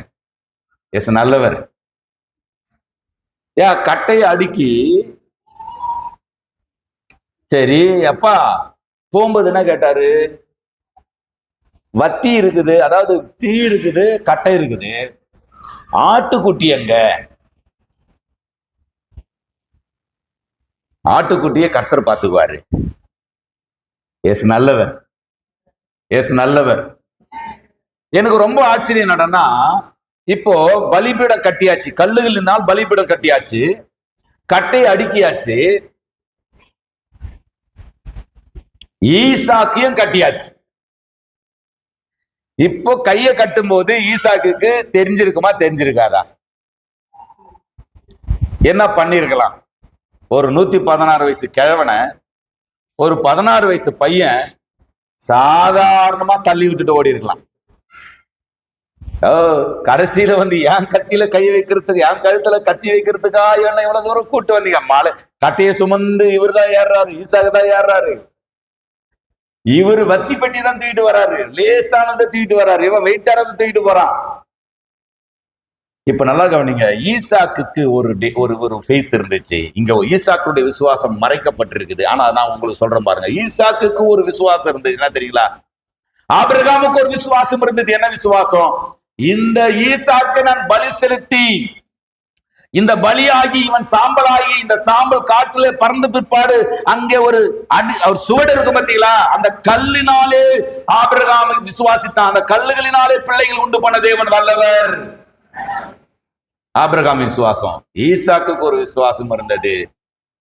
எஸ், நல்லவர். கட்டையை அடுக்கி, சரி அப்பா போகும்போது என்ன கேட்டாரு? வத்தி இருக்குது, அதாவது தீ இருக்குது, கட்டை இருக்குது, ஆட்டுக்குட்டி எங்க? ஆட்டுக்குட்டியை கர்த்தர் பார்த்துக்குவாரு. எஸ், நல்லவர். எஸ், நல்லவர். எனக்கு ரொம்ப ஆச்சரியம் என்னன்னா, இப்போ பலிபீடம் கட்டியாச்சு, கல்லுகளினால் பலிபீடம் கட்டியாச்சு, கட்டையை அடுக்கியாச்சு, ஈசாக்கையும் கட்டியாச்சு. இப்போ கையை கட்டும் போது ஈசாக்குக்கு தெரிஞ்சிருக்குமா தெரிஞ்சிருக்காதா? என்ன பண்ணிருக்கலாம்? ஒரு 116 வயசு கிழவனை ஒரு 16 வயசு பையன் சாதாரணமா தள்ளி விட்டுட்டு ஓடி இருக்கலாம். கடைசியில வந்து என் கத்தியில கை வைக்கிறதுக்கு, என் கழுத்துல கத்தி வைக்கிறதுக்கா என்ன இவ்வளவு தூரம் கூட்டு வந்தீங்க? மாலை கட்டையை சுமந்து இவர் தான் ஏறாரு, ஈசாக்கு தான் ஏறாரு. இவர் வத்தி பெட்டி தான் தூக்கிட்டு வராரு, லேசானதை தூக்கிட்டு வராரு, இவன் வெயிட்டானதை தூக்கிட்டு போறான். இப்ப நல்லா கவனிங்க. ஈசாக்குக்கு ஒரு ஃபெய்த் இருந்துச்சு. இங்க ஈசாக்குடைய விசுவாசம் மறைக்கப்பட்டிருக்குது. ஆனா நான் உங்களுக்கு சொல்றேன் பாருங்க, ஈசாக்குக்கு ஒரு விசுவாசம் இருந்தது. என்ன தெரியுங்களா? ஆபிரகாமுக்கு ஒரு விசுவாசம் இருந்தது. என்ன விசுவாசம்? இந்த ஈசாக்கு நான் பலி செலுத்தி, இந்த பலியாகி இவன் சாம்பலாகி, இந்த சாம்பல் காற்றுல பறந்து பிற்பாடு அங்கே ஒரு சுவடு இருக்கு பார்த்தீங்களா? அந்த கல்லினாலே ஆபிரகாம் விசுவாசித்தான். அந்த கல்லுகளினாலே பிள்ளைகள் உண்டு பண்ண தேவன் வல்லவர். ஆபிரகாம் விசுவாசம். ஈசாக்குக்கு ஒரு விசுவாசம் இருந்தது.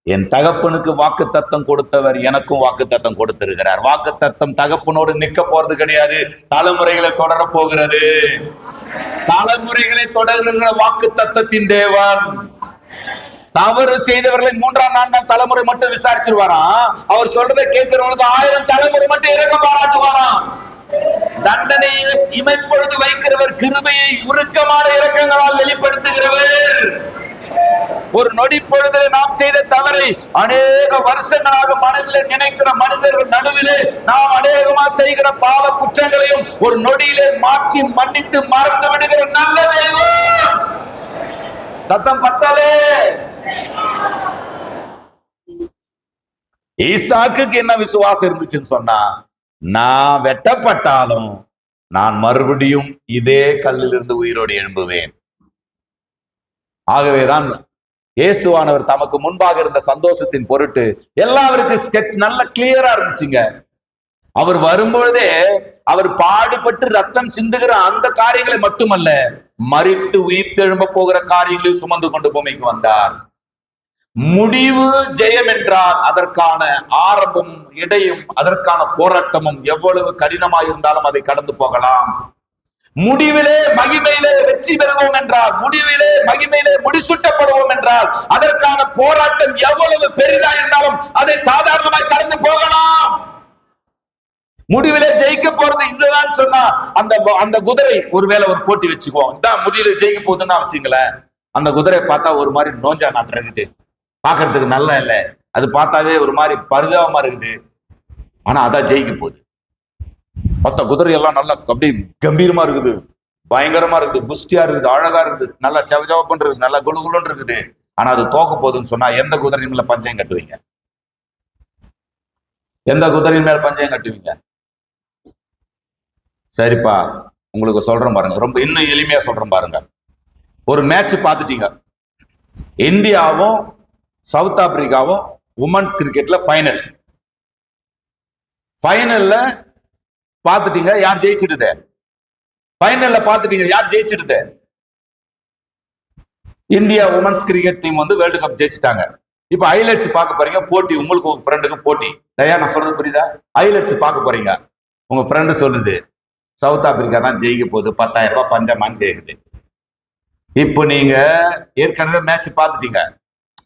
என் தகப்பனுக்கு வாக்கு தத்தம் கொடுத்தவர் எனக்கும் வாக்கு தத்தம் கொடுத்திருக்கிறார். வாக்கு தத்தம் தகப்பனோடு நிக்க போறது கிடையாது, தலைமுறைகளை தொடர போகிறது. தலைமுறைகளை தொடர்கிற வாக்கு தத்தத்தின் தேவன் தவறு செய்தவர்களை 3ஆம் 4ஆம் தலைமுறை மட்டும் விசாரிச்சிருவாராம். அவர் சொல்றதை கேட்கிறவங்களுக்கு 1000 தலைமுறை மட்டும் இறக்க பாராட்டுவாராம். தண்டனையை இமைப்பொழுது வைக்கிறவர், கிருபையை உருக்கமான இரக்கங்களால் வெளிப்படுத்துகிறவர். ஒரு நொடி பொழுதிலே நாம் செய்த தவறை அநேக வருஷங்களாக மனதில் நினைக்கிற மனிதர்கள் நடுவிலே நாம் அநேகமா செய்கிற பாவ குற்றங்களையும் ஒரு நொடியிலே மாற்றி மன்னித்து மறந்து விடுகிற நல்ல தெய்வம். சத்தம் பத்தாலே. ஈசாக்குக்கு என்ன விசுவாசம் இருந்துச்சுன்னு சொன்னா, நான் வெட்டப்பட்டாலும் நான் மறுபடியும் இதே கல்லிலிருந்து உயிரோடு எழும்புவேன். ஆகவேதான் இயேசுவானவர் தமக்கு முன்பாக இருந்த சந்தோஷத்தின் பொருட்டு எல்லாருக்கும் ஸ்கெட்ச் நல்ல கிளியரா இருந்துச்சுங்க. அவர் வரும்பொழுதே அவர் பாடுபட்டு ரத்தம் சிந்துகிற அந்த காரியங்களை மட்டுமல்ல, மரித்து உயிர்த்தெழும்ப போகிற காரியங்களையும் சுமந்து கொண்டு பூமிக்கு வந்தார். முடிவு ஜெயம் என்றால் அதற்கான ஆரம்பமும் இடையும் அதற்கான போராட்டமும் எவ்வளவு கடினமாக இருந்தாலும் அதை கடந்து போகலாம். முடிவிலே மகிமையிலே வெற்றி பெறுவோம் என்றால், முடிவிலே மகிமையிலே முடிசூட்டப்படுவோம் என்றால் அதற்கான போராட்டம் எவ்வளவு பெரிதா இருந்தாலும் அதை சாதாரணமாய் கடந்து போகலாம். முடிவிலே ஜெயிக்க போறது இதுதான் சொன்னா, அந்த குதிரை ஒருவேளை ஒரு போட்டி வச்சுக்குவோம், இதான் முடிவில ஜெயிக்க போகுதுன்னா வச்சுங்களேன். அந்த குதிரை பார்த்தா ஒரு மாதிரி நோஞ்சா நாட்டு இருக்குது, பாக்குறதுக்கு நல்லா இல்லை, அது பார்த்தாவே ஒரு மாதிரி பரிதாபமா இருக்குது. ஆனா அதான் ஜெயிக்க போகுது. மொத்த குதிரை எல்லாம் நல்லா அப்படியே கம்பீரமா இருக்குது, பயங்கரமா இருக்குது, புஷ்டியா இருக்குது, அழகா இருக்குது, நல்லா செவச்சவப்புன்னு இருக்குது, நல்லா குழுகுலுன்னு இருக்குது. ஆனா அது தோக்க போகுதுன்னு சொன்னா எந்த குதிரையின் மேல பஞ்சம் கட்டுவீங்க? எந்த குதிரையின் மேல பஞ்சம் கட்டுவீங்க? சரிப்பா, உங்களுக்கு சொல்றேன் பாருங்க, ரொம்ப இன்னும் எளிமையா சொல்றேன் பாருங்க. ஒரு மேட்ச் பார்த்துட்டீங்க, இந்தியாவும் சவுத் ஆப்பிரிக்காவும் உமன்ஸ் கிரிக்கெட்ல ஃபைனல்ல பாத்துட்டீங்க, யார் ஜெயிச்சிடுது? ஃபைனல்ல பாத்துட்டீங்க, யார் ஜெயிச்சிடுது? இந்தியா உமன்ஸ் கிரிக்கெட் டீம் வந்து வேர்ல்டு கப் ஜெயிச்சிட்டாங்க. இப்ப ஹைலைட்ஸ் பார்க்க போறீங்க, போட்டி உங்களுக்கு உங்க ஃப்ரெண்டுக்கும் போட்டி. தயா, நான் சொல்றது புரியுதா? ஹைலைட்ஸ் பார்க்க போறீங்க, உங்க ஃப்ரெண்டு சொல்லுது சவுத் ஆப்பிரிக்கா தான் ஜெயிக்க போகுது, 10,000 ரூபாய் பஞ்சமான்னு கேக்குது. இப்போ நீங்க ஏற்கனவே மேட்ச் பார்த்துட்டீங்க,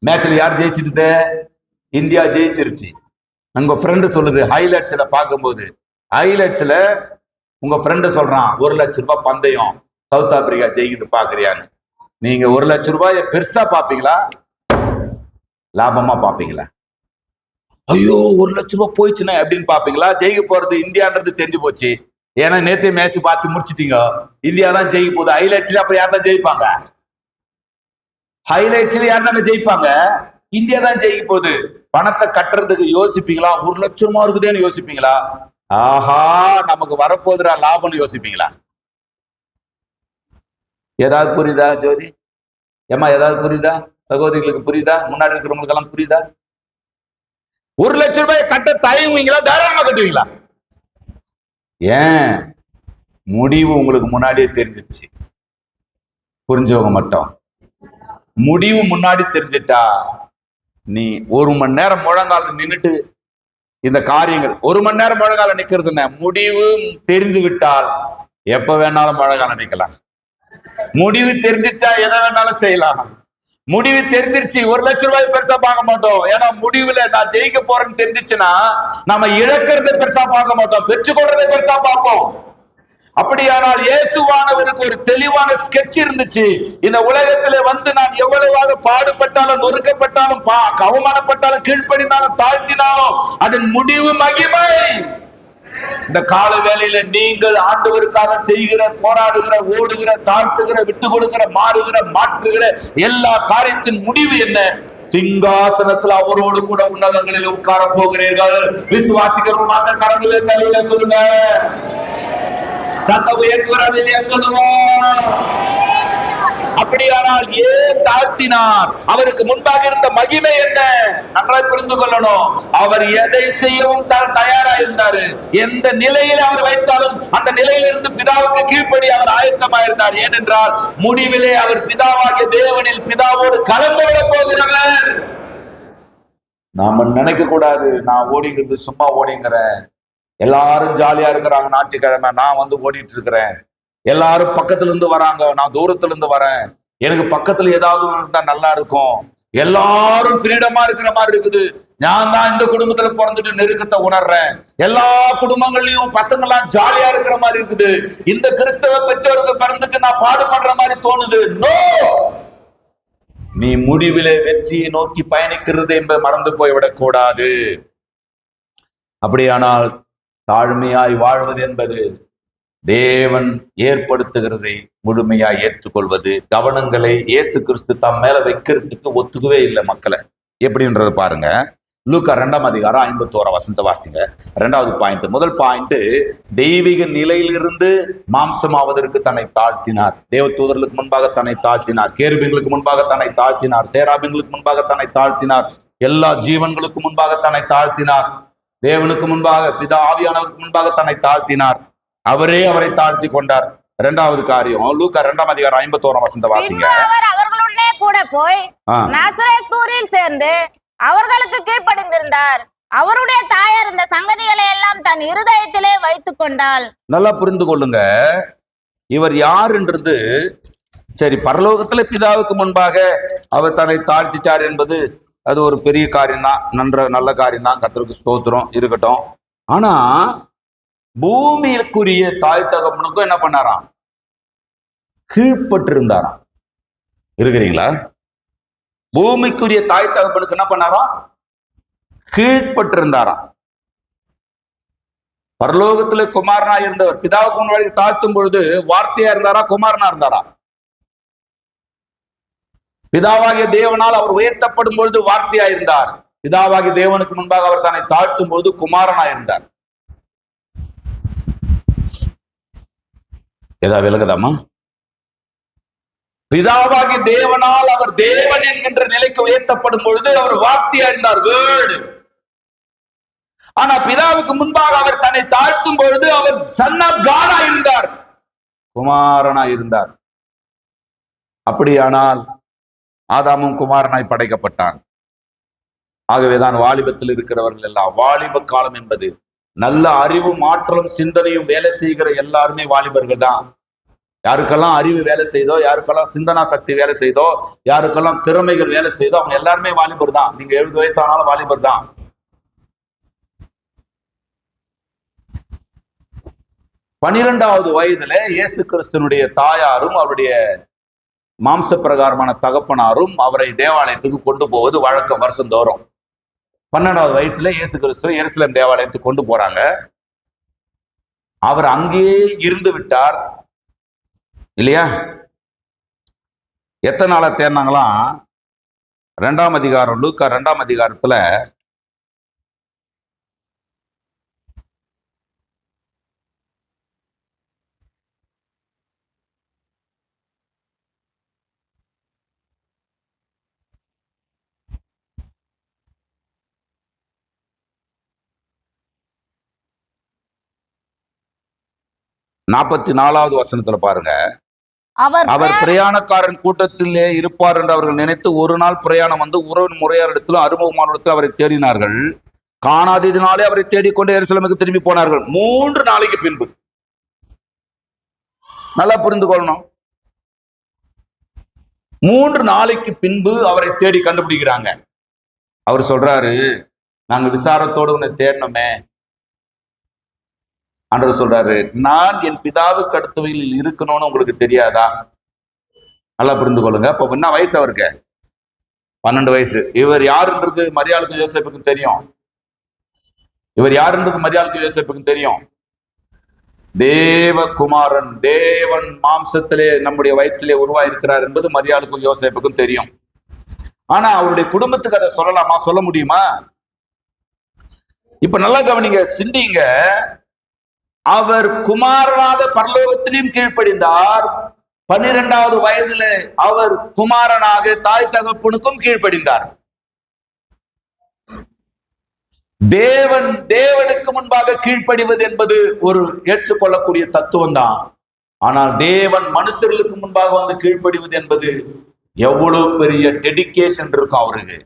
மேட்ச்ல யார் ஜெயிச்சிடுது? இந்தியா ஜெயிச்சிருச்சு. உங்க ஃப்ரெண்டு சொல்லுது ஹைலைட்ஸ்ல பார்க்கும்போது, ஹைலைட்ஸ்ல உங்க ஃப்ரெண்டு சொல்றான் 1 லட்சம் ரூபாய் பந்தயம், சவுத் ஆப்பிரிக்கா ஜெயிக்குது பாக்குறியான்னு. நீங்க 1 லட்சம் ரூபாய் பெருசா பாப்பீங்களா, லாபமா பாப்பீங்களா? ஐயோ 1 லட்சம் ரூபாய் போயிடுச்சுன்னா அப்படின்னு பாப்பீங்களா? ஜெயிக்க போறது இந்தியான்றது தெரிஞ்சு போச்சு, ஏன்னா நேத்தே மேட்ச் பார்த்து முடிச்சிட்டீங்க, இந்தியா தான் ஜெயிக்க போகுது. ஹைலைட்ஸ்ல அப்ப யார் தான் ஜெயிப்பாங்க? ஹைலைட்ஸ்ல யார் தாங்க ஜெயிப்பாங்க? இந்தியா தான் ஜெயிக்க போகுது. பணத்தை கட்டுறதுக்கு யோசிப்பீங்களா? 1 லட்சம் ரூபாய் இருக்குதுன்னு யோசிப்பீங்களா? ஆஹா நமக்கு வரப்போதுரா லாபம்னு யோசிப்பீங்களா? ஏதாவது புரியுதா ஜோதி? ஏமா ஏதாவது புரியுதா? சகோதரிகளுக்கு புரியுதா? முன்னாடி இருக்கிறவங்களுக்கு எல்லாம் புரியுதா? 1 லட்சம் ரூபாய் கட்ட தயங்குவீங்களா? தாராளமா கட்டுவீங்களா? ஏன்? முடிவு உங்களுக்கு முன்னாடியே தெரிஞ்சிருச்சு. புரிஞ்சவங்க மட்டும். முடிவு முன்னாடி தெரிஞ்சிட்டா நீ 1 மணி நேரம் முழங்கால நின்னுட்டு இந்த காரியங்கள் 1 மணி நேரம் முழங்கால நிக்கிறதுன்னு, முடிவு தெரிந்து விட்டால் எப்ப வேணாலும் முழங்கால நிக்கலாம். முடிவு தெரிஞ்சிட்டா எதை வேணாலும் செய்யலாம். முடிவு தெரிஞ்சிருச்சு, 1 லட்சம் ரூபாய் பெருசா பார்க்க மாட்டோம். ஏன்னா முடிவுல நான் ஜெயிக்க போறேன்னு தெரிஞ்சிச்சுன்னா நம்ம இழக்கிறத பெருசா பார்க்க மாட்டோம், பெற்றுக்கொள்றதை பெருசா பார்ப்போம். அப்படியானால் இயேசுவானவருக்கு ஒரு தெளிவான ஸ்கெட்ச் இருந்துச்சு. இந்த உலகத்திலே வந்து நான் எவ்வளவாக பாடுபட்டாலும், நொறுக்கப்பட்டாலும், அவமானப்பட்டாலும், கீழ்ப்படினாலும், தாழ்த்தினாலும் அதன் முடிவு மகிமை. இந்த கால வேளையில நீங்கள் ஆண்டவருக்காக செய்கிற, போராடுகிற, ஓடுகிற, தாழ்த்துகிற, விட்டு கொடுக்கிற, மாறுகிற, மாற்றுகிற எல்லா காரியத்தின் முடிவு என்ன? சிங்காசனத்தில் அவரோடு கூட உன்னதங்களில் உட்கார போகிறீர்கள். விசுவாசிக்கிறோம். அந்த கரங்களை தலையில சொல்லுங்க. சத்தம் உயர்த்துகிறதில்லையா சொல்லுவோம். அப்படியானால் ஏன் தாழ்த்தினார்? அவருக்கு முன்பாக இருந்த மகிமை என்ன? நன்றாய் புரிந்து கொள்ளணும். அவர் எதை செய்யவும் தயாரா இருந்தாரு. எந்த நிலையில் அவர் வைத்தாலும் அந்த நிலையிலிருந்து பிதாவுக்கு கீழ்ப்படி அவர் ஆயத்தமா இருந்தார். ஏனென்றால் முடிவிலே அவர் பிதாவாகிய தேவனில் பிதாவோடு கலந்து விட போகிறவர். நாம நினைக்க கூடாது, நான் ஓடிங்கிறது சும்மா ஓடிங்கிறேன், எல்லாரும் ஜாலியா இருக்கிறாங்க, ஞாயிற்றுக்கிழமை நான் வந்து ஓடிட்டு இருக்கிறேன், எல்லாரும் பக்கத்துல இருந்து வராங்க, நான் தூரத்துல இருந்து வரேன், எனக்கு பக்கத்துல ஏதாவது இருந்தா நல்லா இருக்கும், எல்லாரும் ஃப்ரீடமா இருக்கிற மாதிரி இருக்குது, நான் தான் இந்த குடும்பத்துல பிறந்துட்டு நெருக்கத்தை உணர்றேன், எல்லா குடும்பங்கள்லயும் பசங்க எல்லாம் ஜாலியா இருக்கிற மாதிரி இருக்குது, இந்த கிறிஸ்தவ பெற்றோருக்கு பிறந்துட்டு நான் பாடுபடுற மாதிரி தோணுது. நோ, நீ முடிவிலே வெற்றியை நோக்கி பயணிக்கிறது என்பதை மறந்து போய்விடக் கூடாது. அப்படியானால் தாழ்மையாய் வாழ்வது என்பது தேவன் ஏற்படுத்துகிறதை முழுமையாய் ஏற்றுக்கொள்வது. கவனங்களை இயேசு கிறிஸ்து தம் மேல வைக்கிறதுக்கு ஒத்துக்கவே இல்லை மக்களை. எப்படின்றது பாருங்க. லூக்கா 2ஆம் அதிகாரம் 51 வசனத்தை வாசிங்க. 2வது பாயிண்ட். முதல் பாயிண்ட், தெய்வீக நிலையிலிருந்து மாம்சமாவதற்கு தன்னை தாழ்த்தினார். தேவ தூதர்களுக்கு முன்பாக தன்னை தாழ்த்தினார், கேருபீன்களுக்கு முன்பாக தன்னை தாழ்த்தினார், சேராபீன்களுக்கு முன்பாக தன்னை தாழ்த்தினார், எல்லா ஜீவன்களுக்கு முன்பாக தன்னை தாழ்த்தினார், தேவனுக்கு முன்பாக பிதா ஆவியானவருக்கு முன்பாக தன்னை தாழ்த்தினார், அவரே அவரை தாழ்த்தி கொண்டார். 2வது காரியம் லூக்கா 2ஆம் அதிகாரம் 51 வசனத்தை வாசிங்க. அவர் அவர்களுடனே கூட போய் நாசரேத்தூரில் சேர்ந்து அவர்களுக்கு கீழ்ப்படிந்திருந்தார். அவருடைய தாயார் இந்த சங்கதிகளை எல்லாம் தன் இருதயத்திலே வைத்துக் கொண்டாள். நல்லா புரிந்து கொள்ளுங்க. இவர் யாருன்றது சரி, பரலோகத்துல பிதாவுக்கு முன்பாக அவர் தன்னை தாழ்த்திட்டார் என்பது அது ஒரு பெரிய காரியம் தான், நல்ல காரியம் தான், கர்த்தருக்கு ஸ்தோத்திரம் இருக்கட்டும். ஆனா பூமியிற்குரிய தாய் தகப்பனுக்கும் என்ன பண்ணாராம்? கீழ்பட்டு இருந்தாராம். இருக்கிறீங்களா? பூமிக்குரிய தாய் தகப்பனுக்கு என்ன பண்ணாராம்? கீழ்பட்டு இருந்தாராம். பரலோகத்துல குமாரனா இருந்தவர் பிதாவுக்கு முன்னாடி தாழ்த்தும் பொழுது வார்த்தையா இருந்தாரா, குமாரனா இருந்தாரா? பிதாவாகிய தேவனால் அவர் உயர்த்தப்படும் பொழுது வார்த்தையா இருந்தார். பிதாவாகிய தேவனுக்கு முன்பாக அவர் தன்னை தாழ்த்தும் பொழுது குமாரனா இருந்தார். ஏதாவது விலகுதாமா? பிதாவாகிய தேவனால் அவர் தேவன் என்கின்ற நிலைக்கு உயர்த்தப்படும் பொழுது அவர் வார்த்தையா இருந்தார், வேர்டு. ஆனா பிதாவுக்கு முன்பாக அவர் தன்னை தாழ்த்தும் பொழுது அவர் சன் ஆஃப் காடா இருந்தார், குமாரனா இருந்தார். அப்படியானால் ஆதாமும் குமாரனாய் படைக்கப்பட்டான். ஆகவேதான் வாலிபத்தில் இருக்கிறவர்கள் எல்லாம், வாலிப காலம் என்பது நல்ல அறிவும் ஆற்றலும் சிந்தனையும் வேலை செய்கிற எல்லாருமே வாலிபர்கள் தான். யாருக்கெல்லாம் அறிவு வேலை செய்தோ, யாருக்கெல்லாம் சிந்தனா சக்தி வேலை செய்தோ, யாருக்கெல்லாம் திறமைகள் வேலை செய்தோ அவங்க எல்லாருமே வாலிபர் தான். நீங்க 70 வயசானாலும் வாலிபர் தான். 12வது வயதுல இயேசு கிறிஸ்துனுடைய தாயாரும் அவருடைய மாம்ச பிரகாரமான தகப்பனாரும் அவரை தேவாலயத்துக்கு கொண்டு போவது வழக்கம் வருஷந்தோறும். 12வது வயசுல இயேசு கிறிஸ்துவ எருசலேம் தேவாலயத்துக்கு கொண்டு போறாங்க. அவர் அங்கேயே இருந்து விட்டார் இல்லையா? எத்தனை நாளா தேர்னாங்களாம்? 2ஆம் அதிகாரம் லூக்கா 2ஆம் அதிகாரத்துல நாற்பத்தி 4வது வசனத்துல பாருங்க. அவர் பிரயாணக்காரன் கூட்டத்திலே இருப்பார் என்று அவர்கள் நினைத்து ஒரு நாள் பிரயாணம் வந்து உறவின் முறையாரிடத்திலும் அறிமுகமானிடத்திலும் அவரை தேடினார்கள். காணாததினாலே அவரை தேடிக்கொண்டு எருசலேமுக்கு திரும்பி போனார்கள். 3 நாளைக்கு பின்பு. நல்லா புரிந்து கொள்ளணும். 3 நாளைக்கு பின்பு அவரை தேடி கண்டுபிடிக்கிறாங்க. அவர் சொல்றாரு, நாங்க விசாரத்தோடு உன்னை தேடணுமே. ஆண்டவர் சொல்றாரு, நான் என் பிதாவுக்கு அடுத்தவையில் இருக்கணும்னு உங்களுக்கு தெரியாதா? நல்லா புரிந்து கொள்ளுங்க. அப்ப என்ன வயசு அவருக்கு? 12 வயசு. இவர் யாருன்றது மரியாளுக்கும் யோசேப்புக்கும் தெரியும். இவர் யாருன்றது மரியாளுக்கு யோசேப்புக்கும் தெரியும். தேவகுமாரன், தேவன் மாம்சத்திலே நம்முடைய வயிற்றிலே உருவாயிருக்கிறார் என்பது மரியாளுக்கும் யோசேப்புக்கும் தெரியும். ஆனா அவருடைய குடும்பத்துக்கு அதை சொல்லலாமா, சொல்ல முடியுமா? இப்ப நல்லா கவனிங்க, சிந்திங்க. அவர் குமாரனாக பரலோகத்திலும் கீழ்ப்படிந்தார். 12வது வயதுல அவர் குமாரனாக தாய் தகப்பனுக்கும் கீழ்ப்படிந்தார். தேவனுக்கு முன்பாக கீழ்ப்படிவது என்பது ஒரு ஏற்றுக்கொள்ளக்கூடிய தத்துவம் தான். ஆனால் தேவன் மனுஷர்களுக்கு முன்பாக வந்து கீழ்ப்படிவது என்பது எவ்வளவு பெரிய டெடிகேஷன் இருக்கும் அவருக்கு.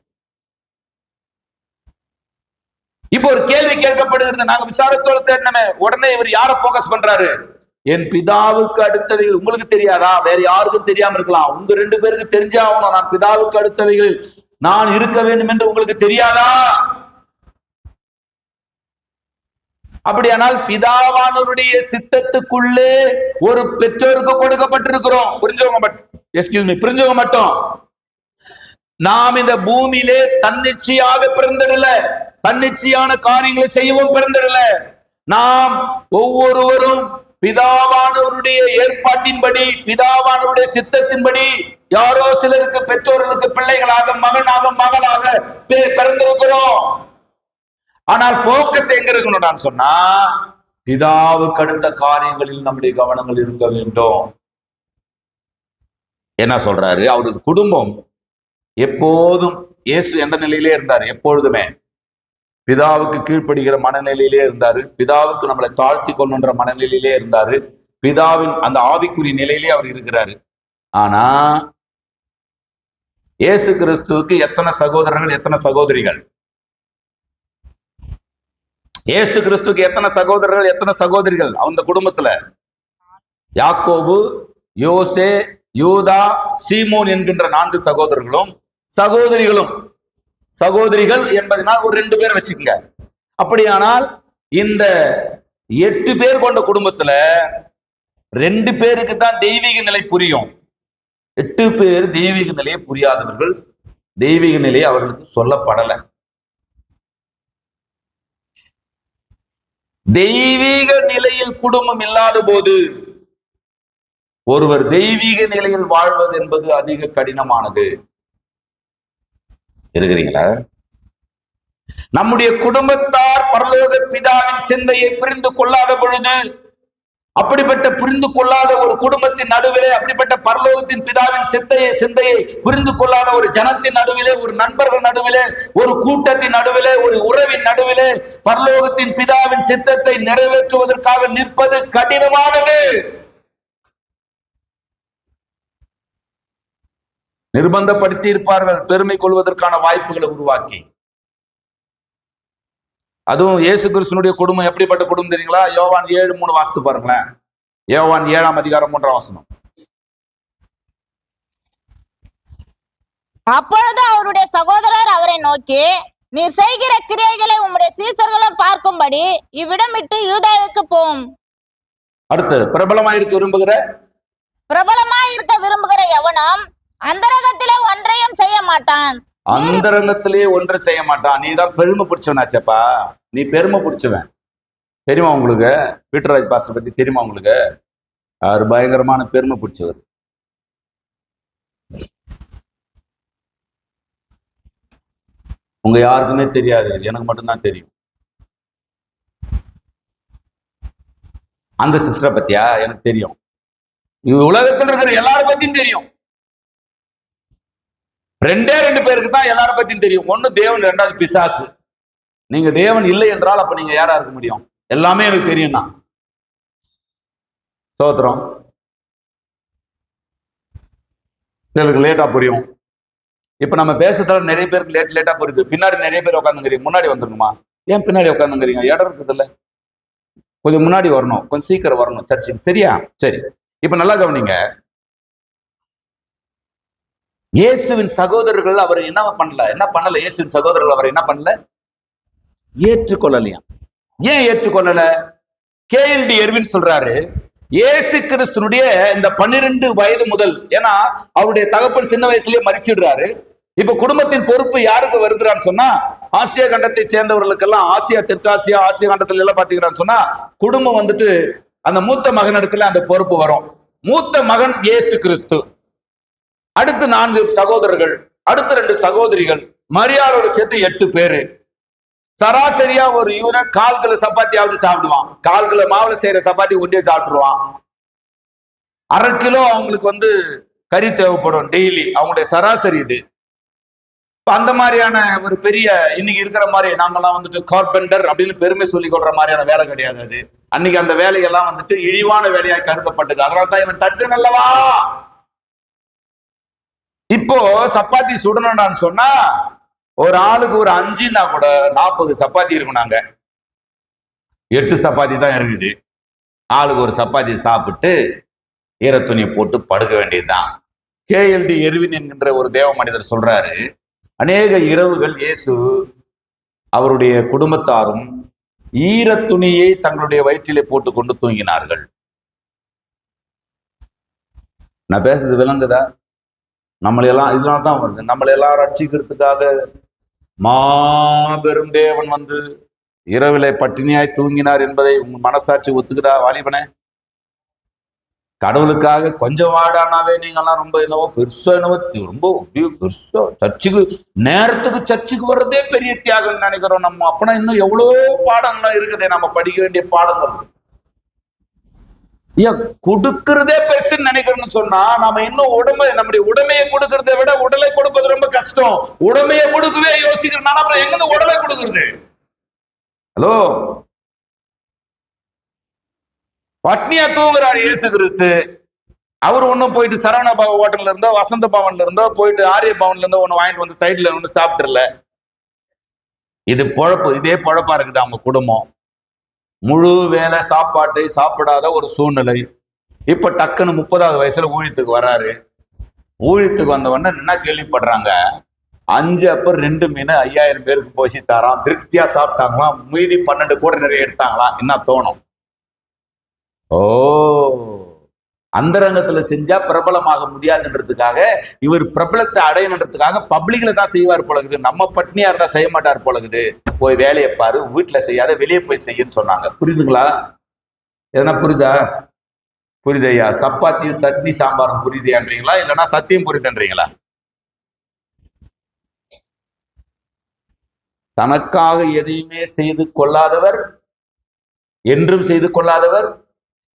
இப்போ ஒரு கேள்வி கேட்கப்படுகிறது, நாங்க விசாரத்தோடு தேடினமே. உடனே இவர் யாரை போக்கஸ் பண்றாரு? என் பிதாவுக்கு அடுத்தவைகள் உங்களுக்கு தெரியாதா? வேற யாருக்கும் தெரியாம இருக்கலாம், உங்க 2 பேருக்கு தெரிஞ்சாகணும். நான் பிதாவுக்கு அடுத்தவைகள் நான் இருக்க வேண்டும் என்று உங்களுக்கு தெரியாதா? அப்படியானால் பிதாவானவருடைய சித்தத்துக்குள்ளே ஒரு பெற்றோருக்கு கொடுக்கப்பட்டிருக்கிறோம். புரிஞ்சவங்க மட்டும். நாம் இந்த பூமியிலே தன்னிச்சையாக பிறந்திடல, தன்னிச்சையான காரியங்களை செய்யவும் பிறந்திடல. நாம் ஒவ்வொருவரும் பிதாவானவருடைய ஏற்பாட்டின்படி, பிதாவானவருடைய சித்தத்தின்படி, யாரோ சிலருக்கு பெற்றோர்களுக்கு பிள்ளைகளாக, மகனாக, மகளாக பிறந்திருக்கிறோம். ஆனால் போக்கஸ் எங்க இருக்கணும் நான் சொன்னா, பிதாவுக்கு அடுத்த காரியங்களில் நம்முடைய கவனங்கள் இருக்க வேண்டும். என்ன சொல்றாரு? அவரது குடும்பம் எப்போதும், இயேசு எந்த நிலையிலே இருந்தார்? எப்பொழுதுமே பிதாவுக்கு கீழ்ப்படுகிற மனநிலையிலே இருந்தாரு. பிதாவுக்கு நம்மளை தாழ்த்தி கொள்ளுன்ற மனநிலையிலே இருந்தாரு. பிதாவின் அந்த ஆவிக்குரிய நிலையிலே அவர் இருக்கிறாரு. ஆனா இயேசு கிறிஸ்துவுக்கு எத்தனை சகோதரர்கள், எத்தனை சகோதரிகள்? இயேசு கிறிஸ்துக்கு எத்தனை சகோதரர்கள், எத்தனை சகோதரிகள்? அந்த குடும்பத்துல யாக்கோபு, யோசே, யூதா, சீமோன் என்கின்ற 4 சகோதரர்களும் சகோதரிகளும். சகோதரிகள் என்பதனால் ஒரு 2 பேர் வச்சுக்கோங்க. அப்படியானால் இந்த 8 பேர் கொண்ட குடும்பத்துல 2 பேருக்கு தான் தெய்வீக நிலை புரியும். 8 பேர் தெய்வீக நிலையை புரியாதவர்கள். தெய்வீக நிலையை அவர்களுக்கு சொல்லப்படலை. தெய்வீக நிலையில் குடும்பம் இல்லாத போது ஒருவர் தெய்வீக நிலையில் வாழ்வது என்பது அதிக கடினமானது. இருக்கிறீங்களா? நம்முடைய குடும்பத்தார் பரலோக பிதாவின் சிந்தையை புரிந்து கொள்ளாத பொழுது, அப்படிப்பட்ட புரிந்து கொள்ளாத ஒரு குடும்பத்தின் நடுவிலே, அப்படிப்பட்ட பரலோகத்தின் பிதாவின் சிந்தையை புரிந்து கொள்ளாத ஒரு ஜனத்தின் நடுவிலே, ஒரு நண்பர்கள் நடுவிலே, ஒரு கூட்டத்தின் நடுவிலே, ஒரு உறவின் நடுவிலே பரலோகத்தின் பிதாவின் சித்தத்தை நிறைவேற்றுவதற்காக நிற்பது கடினமானது. நிர்பந்தப்படுத்தி இருப்பார்கள், பெருமை கொள்வதற்கான வாய்ப்புகளை உருவாக்கி. அதுவும் இயேசு கிறிஸ்துனுடைய குடும்பம் எப்படிப்பட்ட குடும்பம் தெரியுங்களா? யோவான் 7:3 வாசித்து பாருங்களேன். யோவான் 7ஆம் அதிகாரம் 3ஆம் வசனம். அப்பொழுது அவருடைய சகோதரர் அவரை நோக்கி, நீர் செய்கிற கிரியைகளை உம்முடைய சீசர்களும் பார்க்கும்படி இவ்விடம் விட்டு யூதாவுக்கு போம். அடுத்து, பிரபலமாயிருக்க விரும்புகிற எவனும் அந்தரங்கத்திலே ஒன்றையும் செய்ய மாட்டான். அந்தரங்கத்திலே ஒன்றை செய்ய மாட்டான். நீ தான் பெருமை பிடிச்சவனாச்சப்பா. நீ பெருமை பிடிச்சவன். தெரியுமா உங்களுக்கு? பீட்டர்ராஜ் பாஸ்டர் பத்தி தெரியுமா உங்களுக்கு? அவர் பயங்கரமான பெருமை பிடிச்சவர். உங்க யாருக்குமே தெரியாது, எனக்கு மட்டும்தான் தெரியும். அந்த சிஸ்டரை பத்தியா? எனக்கு தெரியும். உலகத்தில் இருக்கிற எல்லாரும் பத்தியும் தெரியும். 2 பேருக்கு தான் எல்லாரும் பத்தியும் தெரியும். ஒண்ணு தேவன், 2வது பிசாசு. நீங்க தேவன் இல்லை என்றால் அப்ப நீங்க யாரா இருக்க முடியும்? எல்லாமே எனக்கு தெரியும்னா. சோத்திரம். சிலருக்கு லேட்டா புரியும். இப்ப நம்ம பேசுறதால நிறைய பேருக்கு லேட்டா புரியுது. பின்னாடி நிறைய பேர் உட்காந்துங்கிறீங்க, முன்னாடி வந்துருங்கம்மா. ஏன் பின்னாடி உட்காந்துங்கிறீங்க? இடம் இருக்குது இல்ல, கொஞ்சம் முன்னாடி வரணும், கொஞ்சம் சீக்கிரம் வரணும் சர்ச்சுக்கு. சரியா? சரி. இப்ப நல்லா கவனிங்க. இயேசுவின் சகோதரர்கள் அவர் என்ன பண்ணல? இயேசுவின் சகோதரர்கள் அவர் என்ன பண்ணல? ஏற்றுக்கொள்ளலையா? ஏன் ஏற்றுக்கொள்ளல? KLD எர்வின் சொல்றாரு, இயேசு கிறிஸ்துனுடைய இந்த 12 வயது முதல், ஏன்னா அவருடைய தகப்பன் சின்ன வயசுலயே மரிச்சிடுறாரு. இப்ப குடும்பத்தின் பொறுப்பு யாருக்கு வருதுன்னு சொன்னா ஆசியா கண்டத்தை சேர்ந்தவர்களுக்கெல்லாம் ஆசியா, தெற்காசியா, ஆசிய கண்டத்துல எல்லாம் பாத்தீங்கன்னு சொன்னா குடும்பம் வந்துட்டு அந்த மூத்த மகனிடத்துல அந்த பொறுப்பு வரும். மூத்த மகன் இயேசு கிறிஸ்து, அடுத்து 4 சகோதரர்கள், அடுத்து 2 சகோதரிகள், மரியாளோட சேர்த்து 8 பேரு. சராசரியா ஒரு யூனிட் 1/4 கிலோ சப்பாத்தியாவது சாப்பிடுவான். 1/4 கிலோ மாவுல செய்யற சப்பாத்தி ஒன்றே சாப்பிட்டுருவான். 1/2 கிலோ அவங்களுக்கு கறி தேவைப்படும் டெய்லி. அவங்களுடைய சராசரி இது. அந்த மாதிரியான ஒரு பெரிய இன்னைக்கு இருக்கிற மாதிரி நாங்கெல்லாம் கார்பெண்டர் அப்படின்னு பெருமை சொல்லிக் கொள்ற மாதிரியான வேலை கிடையாது அது. அன்னைக்கு அந்த வேலையெல்லாம் இழிவான வேலையாக கருதப்பட்டது. அதனால்தான் இவன் தச்சன் அல்லவா. இப்போ சப்பாத்தி சுடணும்னு சொன்னா ஒரு ஆளுக்கு ஒரு 5ன்னா கூட 40 சப்பாத்தி இருக்குனாங்க. 8 சப்பாத்தி தான் இருக்குது. ஆளுக்கு ஒரு சப்பாத்தி சாப்பிட்டு ஈரத்துணியை போட்டு படுக்க வேண்டியதுதான். KLD எர்வின் என்கின்ற ஒரு தேவ மனிதர் சொல்றாரு, அநேக இரவுகள் இயேசு அவருடைய குடும்பத்தாரும் ஈரத்துணியை தங்களுடைய வயிற்றிலே போட்டு கொண்டு தூங்கினார்கள். நான் பேசுறது விளங்குதா? நம்மளையெல்லாம் இதனால தான் வருது. நம்மளையெல்லாம் ரட்சிக்கிறதுக்காக மாபெரும் தேவன் இரவிலே பட்டினியாய் தூங்கினார் என்பதை உங்க மனசாட்சி ஒத்துக்குதா வாலிபனே? கடவுளுக்காக கொஞ்சம் வாடானாவே நீங்கெல்லாம் ரொம்ப என்னவோ பெருசா, என்னவோ ரொம்ப பெருசா சர்ச்சுக்கு நேரத்துக்கு சர்ச்சுக்கு வர்றதே பெரிய தியாகம் நினைக்கிறோம் நம்ம. அப்பனா இன்னும் எவ்வளவு பாடங்கள் இருக்குதே நம்ம படிக்க வேண்டிய பாடங்கள். கொடுக்கறதே பெருசுன்னு நினைக்கிறோம்னு சொன்னா நாம இன்னும் நம்முடைய உடமையை கொடுக்கறதை விட உடலை கொடுப்பது ரொம்ப கஷ்டம். உடமையை கொடுக்கவே யோசிக்கிறோம். அப்புறம் எங்க உடலை கொடுக்கறது? ஹலோ, பட்னியா தூங்குறாரு இயேசு கிறிஸ்து. அவரு ஒன்னும் போயிட்டு சரவண பவ ஹோட்டல்ல இருந்தோ, வசந்த பவன்ல இருந்தோ, போயிட்டு ஆரிய பவன்ல இருந்தோ ஒண்ணு வாங்கிட்டு சைட்ல சாப்பிட்டுல. இது பொழப்பு, இதே பொழப்பா இருக்குது அவங்க குடும்பம். முழு வேலை சாப்பாட்டை சாப்பிடாத ஒரு சூழ்நிலை. இப்ப டக்குன்னு 30வது வயசுல ஊழியத்துக்கு வர்றாரு. ஊழியத்துக்கு வந்தவொடனே என்ன கேள்விப்படுறாங்க, 5 அப்பம் 2 மீன் 5000 பேருக்கு போசி தரான். திருப்தியா சாப்பிட்டாங்களாம். மீதி 12 கூட நிறைய எடுத்தாங்களாம். என்ன தோணும்? ஓ, அந்தரங்கத்துல செஞ்சா பிரபலமாக முடியாதுன்றதுக்காக இவர் பிரபலத்தை அடையணுன்றதுக்காக பப்ளிக்ல தான் செய்வார் போலகுது. நம்ம பட்னியா இருந்தா செய்ய மாட்டார் போலகுது. போய் வேலையை பாரு, வீட்டுல செய்யாத வெளியே போய் செய்யன்னு சொன்னாங்க. புரியுதுங்களா? எதனா புரியுதா? புரியுதையா? சப்பாத்தியும் சட்னி சாம்பாரும் புரியுதையான்றீங்களா, இல்லைன்னா சத்தியம் புரியுதுன்றீங்களா? தனக்காக எதையுமே செய்து கொள்ளாதவர், என்றும் செய்து கொள்ளாதவர்,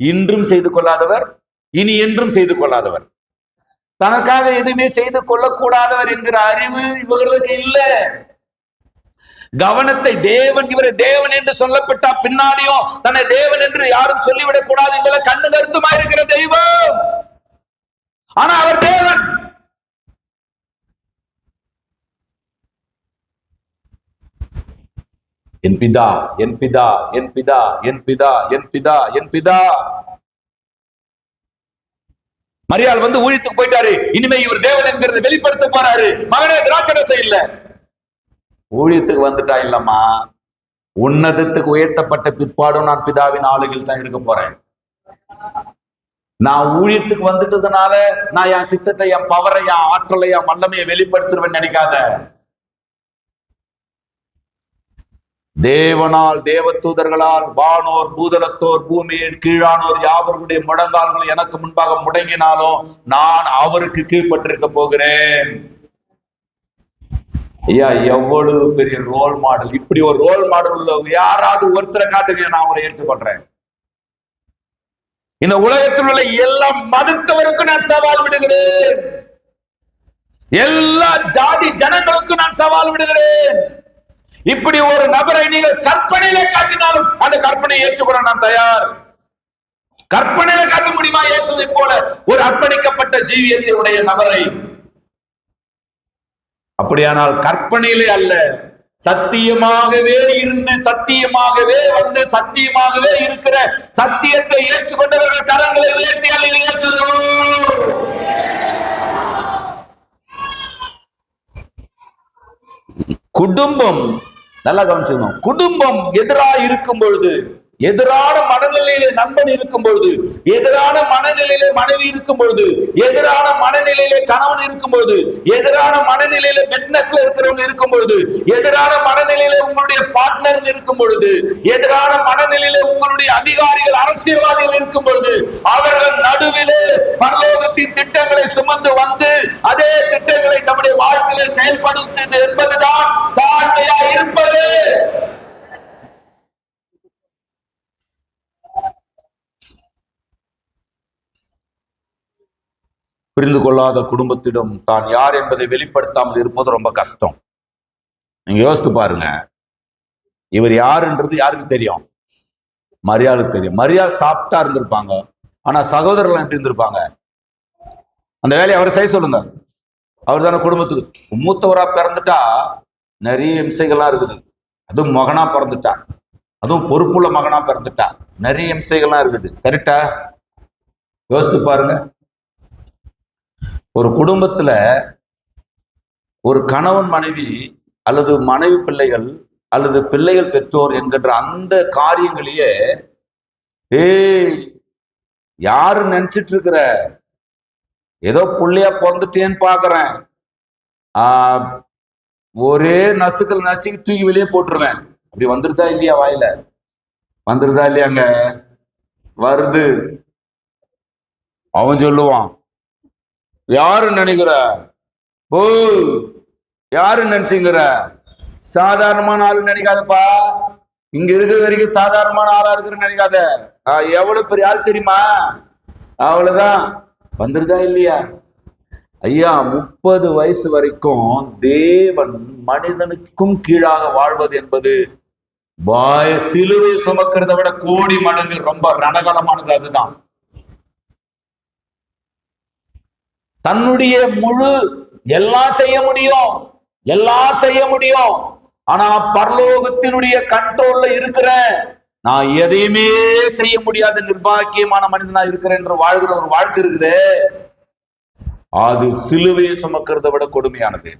இன்றும் செய்து கொள்ளாதவர், இனி என்றும் செய்து கொள்ளாதவர், தனக்காக எதுவுமே செய்து கொள்ளக்கூடாதவர் என்கிற அறிவு இவர்களுக்கு இல்லை. கவனத்தை தேவன், இவரை தேவன் என்று சொல்லப்பட்ட பின்னாடியும் தன்னை தேவன் என்று யாரும் சொல்லிவிடக் கூடாது என்பதை கண்ணு கருத்துமா இருக்கிற தெய்வம். ஆனா அவர் தேவன். என் பிதா, என் பிதா, என் பிதா, என் பிதா, என் பிதா, என் பிதா. மரியாள் ஊழியத்துக்கு போயிட்டாரு. இனிமே இவர் தேவன் என்கிறத வெளிப்படுத்த போறாரு. மகனே திராட்சரசம் இல்ல. ஊழியத்துக்கு வந்துட்டா இல்லம்மா, உன்னதத்துக்கு உயர்த்தப்பட்ட பிற்பாடும் நான் பிதாவின் ஆளுகையில் தான் இருக்க போறேன். நான் ஊழியத்துக்கு வந்துட்டதுனால நான் என் சித்தத்தை, என் பவரை, என் ஆற்றலை, என் வல்லமையை வெளிப்படுத்துவேன் நினைக்காத. தேவனால், தேவதூதர்களால், வானோர், பூதலத்தோர், பூமியின் கீழானோர் யாவருடைய முழங்கால்கள் எனக்கு முன்பாக முடங்கினாலும் நான் அவருக்கு கீழ்பட்டிருக்க போகிறேன். ஐயா, எவ்வளவு பெரிய ரோல் மாடல்! இப்படி ஒரு ரோல் மாடல் உள்ள யாராவது ஒருத்தரை காட்டுங்க, நான் அவரை ஏற்றுக்கொள்றேன். இந்த உலகத்தில் உள்ள எல்லா மதத்தவருக்கும் நான் சவால் விடுகிறேன். எல்லா ஜாதி ஜனங்களுக்கும் நான் சவால் விடுகிறேன். இப்படி ஒரு நபரை நீங்கள் கற்பனையில காட்டினாலும் அந்த கற்பனையை ஏற்றுக்கொள்ள நான் தயார். கற்பனையில காட்ட முடியுமா இயேசுவை போல ஒரு அர்ப்பணிக்கப்பட்ட ஜீவியத்தை உடைய நபரை? அப்படியானால் கற்பனையிலே அல்ல, சத்தியமாகவே இருந்து சத்தியமாகவே சத்தியமாகவே இருக்கிற சத்தியத்தை ஏற்றுக்கொண்டவர்கள் கரங்களை உயர்த்தி குடும்பம் நல்லா கவனிச்சுக்கணும். குடும்பம் எதிராக இருக்கும் பொழுது எதிரான மனநிலையில நண்பன் இருக்கும் பொழுது, எதிரான மனநிலையில மனைவி இருக்கும் பொழுது, எதிரான மனநிலையில கணவன் இருக்கும் பொழுது, எதிரான மனநிலையில பிசினஸ்ல இருக்கிறவங்க இருக்கும் பொழுது, எதிரான மனநிலையில உங்களுடைய பார்ட்னர் இருக்கும் பொழுது, எதிரான மனநிலையில உங்களுடைய அதிகாரிகள் அரசியல்வாதிகள் இருக்கும் பொழுது, அவர்கள் நடுவிலே பரலோகத்தின் திட்டங்களை சுமந்து வந்து அதே திட்டங்களை நம்முடைய வாழ்க்கையில செயல்படுத்துவது என்பதுதான் தாழ்மையா இருப்பது. புரிந்து கொள்ளாத குடும்பத்திடம் தான் யார் என்பதை வெளிப்படுத்தாமல் இருப்பது ரொம்ப கஷ்டம். நீங்க யோசித்து பாருங்க, இவர் யாருன்றது யாருக்கு தெரியும்? மரியாளுக்கு தெரியும். மரியாள் சாப்பிட்டா இருந்திருப்பாங்க, ஆனா சகோதரர்கள் எப்படி இருந்திருப்பாங்க? அந்த வேலையை அவரை செய்ய சொல்லுங்க. அவர் தானே குடும்பத்துக்கு மூத்தவரா பிறந்துட்டா நிறைய இம்சைகள்லாம் இருக்குது. அதுவும் மகனா பிறந்துட்டா, அதுவும் பொறுப்புள்ள மகனா பிறந்துட்டா நிறைய இம்சைகள்லாம் இருக்குது. கரெக்டா? யோசித்து பாருங்க. ஒரு குடும்பத்துல ஒரு கணவன் மனைவி அல்லது மனைவி பிள்ளைகள் அல்லது பிள்ளைகள் பெற்றோர் என்கின்ற அந்த காரியங்களையே யாரு நினைச்சிட்டு இருக்கிற, ஏதோ புள்ளையா பிறந்துட்டேன்னு பாக்குறேன், ஒரே நசுக்கல் நசுக்கி தூக்கி வெளியே போட்டுருவேன். அப்படி வந்துருதா இல்லையா? வாயில வந்துருதா இல்லையாங்க? வருது. அவன் சொல்லுவான், யாரு நினைக்கிற? ஓ, யாரு நினைச்சுங்கிற? சாதாரணமான ஆளு நினைக்காதப்பா. இங்க இருக்கிற வரைக்கும் சாதாரணமான ஆளா இருக்குன்னு நினைக்காத. எவ்வளவு பெரிய ஆள் தெரியுமா? அவ்வளவுதான். வந்துருதா இல்லையா? ஐயா, 30 வயசு வரைக்கும் தேவன் மனிதனுக்கும் கீழாக வாழ்வது என்பது சிலுவை சுமக்கிறத விட கோடி மடங்கு ரொம்ப ரணகலமானது. அதுதான் தன்னுடைய முழு எல்லாம் செய்ய முடியும், எல்லாம் செய்ய முடியும். ஆனா பரலோகத்தினுடைய கண்ட்ரோல்ல இருக்கிற நான் எதையுமே செய்ய முடியாத நிர்பாக்கியமான மனிதனா இருக்கிறேன் என்று வாழ்கிற ஒரு வாழ்க்கை இருக்குது. அது சிலுவையை சுமக்கிறத விட கொடுமையானது.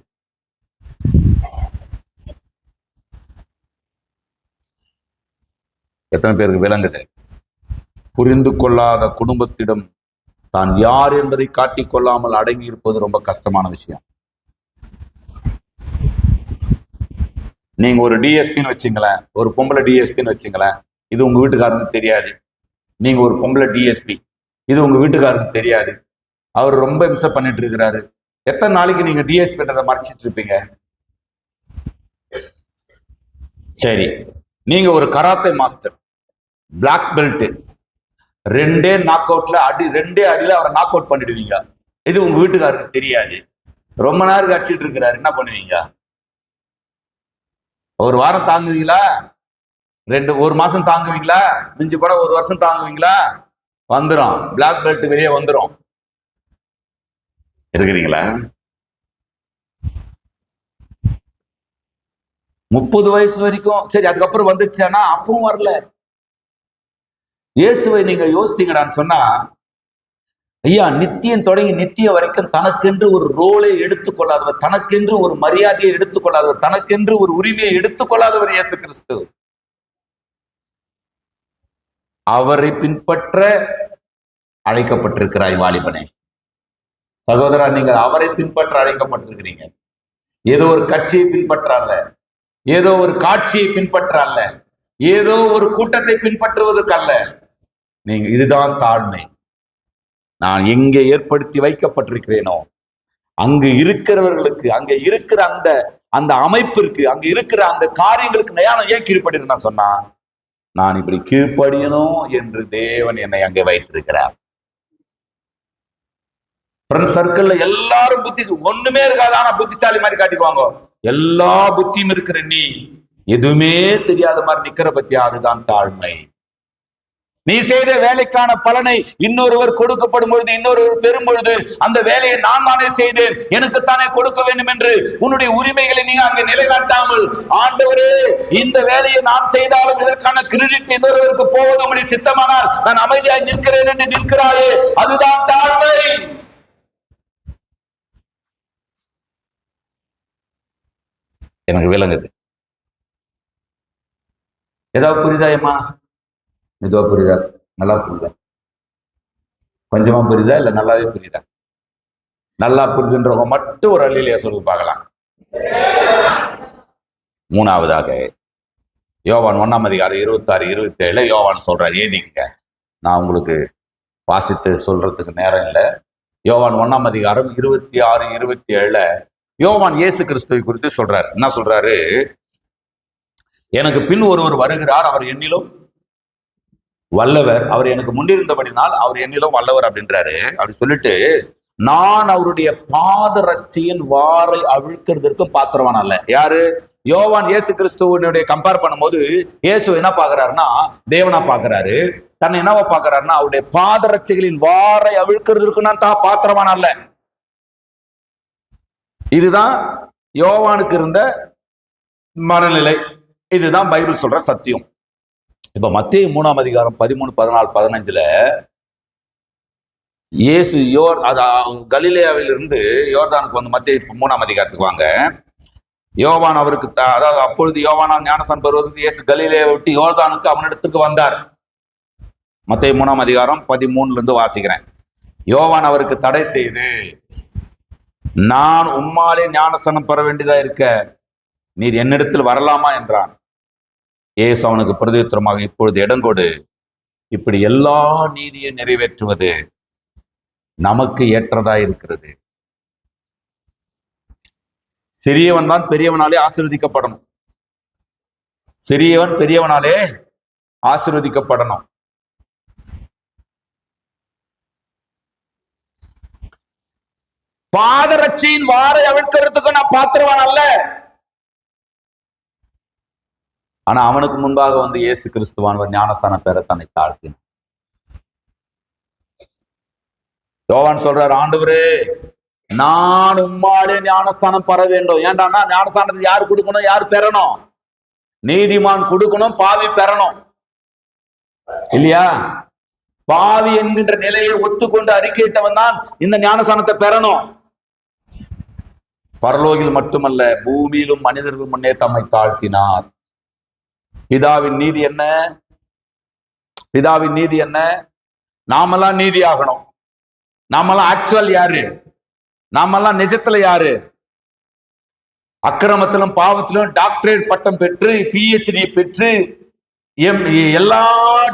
எத்தனை பேருக்கு விளங்குது? புரிந்து கொள்ளாத குடும்பத்திடம் தான் யார் என்பதை காட்டிக் கொள்ளாமல் அடங்கி இருப்பது ரொம்ப கஷ்டமான விஷயம். நீங்க ஒரு டிஎஸ்பின்னு வச்சுங்களேன், ஒரு பொம்பளை டிஎஸ்பின்னு வச்சுங்களேன், இது உங்க வீட்டுக்காரருக்கு தெரியாது. நீங்க ஒரு பொம்பளை டிஎஸ்பி, இது உங்க வீட்டுக்காரருக்கு தெரியாது. அவர் ரொம்ப இம்சை பண்ணிட்டு இருக்கிறாரு. எத்தனை நாளைக்கு நீங்க டிஎஸ்பின்றதை மறைச்சிட்டு இருப்பீங்க? சரி, நீங்க ஒரு கராத்தே மாஸ்டர், பிளாக் பெல்ட், ரெண்டே அடியில அவரை நாக் அவுட் பண்ணிடுவீங்க. இது உங்க வீட்டுக்காரருக்கு தெரியாது. ரொம்ப நேரம் அடிச்சிட்டு இருக்கிறாரு, என்ன பண்ணுவீங்க? ஒரு வாரம் தாங்குவீங்களா? ஒரு மாசம் தாங்குவீங்களா? மிஞ்சி கூட ஒரு வருஷம் தாங்குவீங்களா? வந்துடும், பிளாக் பெல்ட் வெளியே வந்துடும். இருக்கிறீங்களா? 30 வயசு வரைக்கும் சரி, அதுக்கப்புறம் வந்துச்சானா அப்பவும் வரல. இயேசுவை நீங்க யோசித்தீங்கடான்னு சொன்னா, ஐயா, நித்தியம் தொடங்கி நித்தியம் வரைக்கும் தனக்கென்று ஒரு ரோலை எடுத்துக்கொள்ளாதவர், தனக்கென்று ஒரு மரியாதையை எடுத்துக்கொள்ளாதவர், தனக்கென்று ஒரு உரிமையை எடுத்துக்கொள்ளாதவர் இயேசு கிறிஸ்து. அவரை பின்பற்ற அழைக்கப்பட்டிருக்கிறாய் வாலிபனே. சகோதரா, நீங்கள் அவரை பின்பற்ற அழைக்கப்பட்டிருக்கிறீங்க. ஏதோ ஒரு கட்சியை பின்பற்ற அல்ல, ஏதோ ஒரு காட்சியை பின்பற்ற அல்ல, ஏதோ ஒரு கூட்டத்தை பின்பற்றுவதற்கு அல்ல. நீங்க இதுதான் தாழ்மை. நான் எங்கே ஏற்படுத்தி வைக்கப்பட்டிருக்கிறேனோ அங்கு இருக்கிறவர்களுக்கு, அங்க இருக்கிற அந்த அமைப்பிற்கு, அங்க இருக்கிற அந்த காரியங்களுக்கு நான் ஏன் கீழ்ப்படினா சொன்னா, நான் இப்படி கீழ்ப்படியணும் என்று தேவன் என்னை அங்கே வைத்திருக்கிறார். சர்க்கிள்ல எல்லாரும் புத்தி ஒண்ணுமே இருக்காது, ஆனா புத்திசாலி மாதிரி காட்டிக்குவாங்க. எல்லா புத்தியும் இருக்கிற நீ எதுவுமே தெரியாத மாதிரி நிக்கிற பத்தியா, அதுதான் தாழ்மை. நீ செய்த வேலைக்கான பலனை இன்னொருவர் கொடுக்கப்படும் பொழுது, இன்னொருவர் பெறும் பொழுது, அந்த வேலையை நான் தானே செய்தேன், எனக்குத்தானே கொடுக்க வேண்டும் என்று உன்னுடைய உரிமைகளை நீ அங்கே நிலைநாட்டாமல், ஆண்டவரே இந்த வேலையை நான் செய்தாலும் இதற்கான கிரெடிட் இன்னொருவருக்கு போவது உங்களுடைய சித்தமானால் நான் அமைதியாய் நிற்கிறேன் என்று நிற்கிறாயே, அதுதான் தாழ்மை. எனக்கு விளங்குது. ஏதாவது புரியுதாயம்மா? மெதுவா புரியுதா? நல்லா புரியுதா? கொஞ்சமா புரியுதா இல்ல நல்லாவே புரியுதா? நல்லா புரியுதுன்றவங்க மட்டும் ஒரு அல்லேலூயா சொல்லி பார்க்கலாம். மூணாவதாக யோவான் 1 அதிகாரம் 26, 27 யோவான் சொல்றார், ஏதிங்க நான் உங்களுக்கு வாசித்து சொல்றதுக்கு நேரம் இல்லை. யோவான் 1 அதிகாரம் 26, 27 யோவான் இயேசு கிறிஸ்துவை குறித்து சொல்றார். என்ன சொல்றாரு? எனக்கு பின் ஒருவர் வருகிறார், அவர் என்னிலும் வல்லவர், அவர் எனக்கு முன்னிருந்தபடினால் அவர் என்னிலும் வல்லவர் அப்படின்றாரு. அப்படி சொல்லிட்டு, நான் அவருடைய பாதரட்சியின் வாரை அவிழ்க்கிறதுக்கு பாத்திரவான் அல்ல. யாரு? யோவான் இயேசு கிறிஸ்துவனுடைய கம்பேர் பண்ணும்போது இயேசு என்ன பாக்குறாருன்னா தேவனா பாக்குறாரு. தன்னை என்னவா பாக்குறாருன்னா அவருடைய பாதரட்சிகளின் வாரை அவிழ்க்கிறதுக்கு நான் பாத்திரவான் அல்ல. இதுதான் யோவானுக்கு இருந்த மனநிலை. இதுதான் பைபிள் சொல்ற சத்தியம். இப்ப மத்தேயு 3 அதிகாரம் 13, 14, 15 இயேசு கலிலேயாவில் இருந்து யோர்தானுக்கு வந்து மத்தேயு 3 அதிகாரத்துக்கு வாங்க. யோவான் அவருக்கு அதாவது அப்பொழுது யோவானால் ஞானஸ்நானம் பெறுவதற்கு இயேசு கலிலேயாவை விட்டு யோர்தானுக்கு அவனிடத்துக்கு வந்தார். மத்தேயு 3 அதிகாரம் 13 வாசிக்கிறேன். யோவான் அவருக்கு தடை செய்து, நான் உம்மாலே ஞானஸ்நானம் பெற வேண்டியதா இருக்க நீர் என்னிடத்தில் வரலாமா என்றான். இயேசு அவனுக்கு பிரதியுத்தரமாக, இப்பொழுது இடங்கொடு, இப்படி எல்லா நீதியை நிறைவேற்றுவது நமக்கு ஏற்றதா இருக்கிறது. சிறியவன் தான் பெரியவனாலே ஆசீர்வதிக்கப்படணும். சிறியவன் பெரியவனாலே ஆசீர்வதிக்கப்படணும். பாதரட்சியின் வாரை அவிழ்க்கிறதுக்கு நான் பாத்திரவான் அல்ல. ஆனா அவனுக்கு முன்பாக வந்து இயேசு கிறிஸ்துவானவர் ஞானஸ்நானம் பெற தன்னை தாழ்த்தினார். யோவான் சொல்றார், ஆண்டவரே நான் உம்மாலே ஞானஸ்நானம் பெற வேண்டும். ஏன்டான்னா ஞானஸ்நானத்தை யார் கொடுக்கணும்? யார் பெறணும்? நீதிமான் கொடுக்கணும், பாவி பெறணும் இல்லையா? பாவி என்கின்ற நிலையை ஒத்துக்கொண்டு அறிக்கையிட்டவன் தான் இந்த ஞானஸ்நானத்தை பெறணும். பரலோகில் மட்டுமல்ல, பூமியிலும் மனிதர்கள் முன்னே தம்மை தாழ்த்தினார். பிதாவின் நீதி என்ன? பிதாவின் நீதி என்ன? நாமெல்லாம் நீதி ஆகணும். நாமெல்லாம் ஆக்சுவல் யாரு? நாமெல்லாம் நிஜத்துல யாரு? அக்கிரமத்திலும் பாவத்திலும் டாக்டரேட் பட்டம் பெற்று PhD பெற்று எல்லா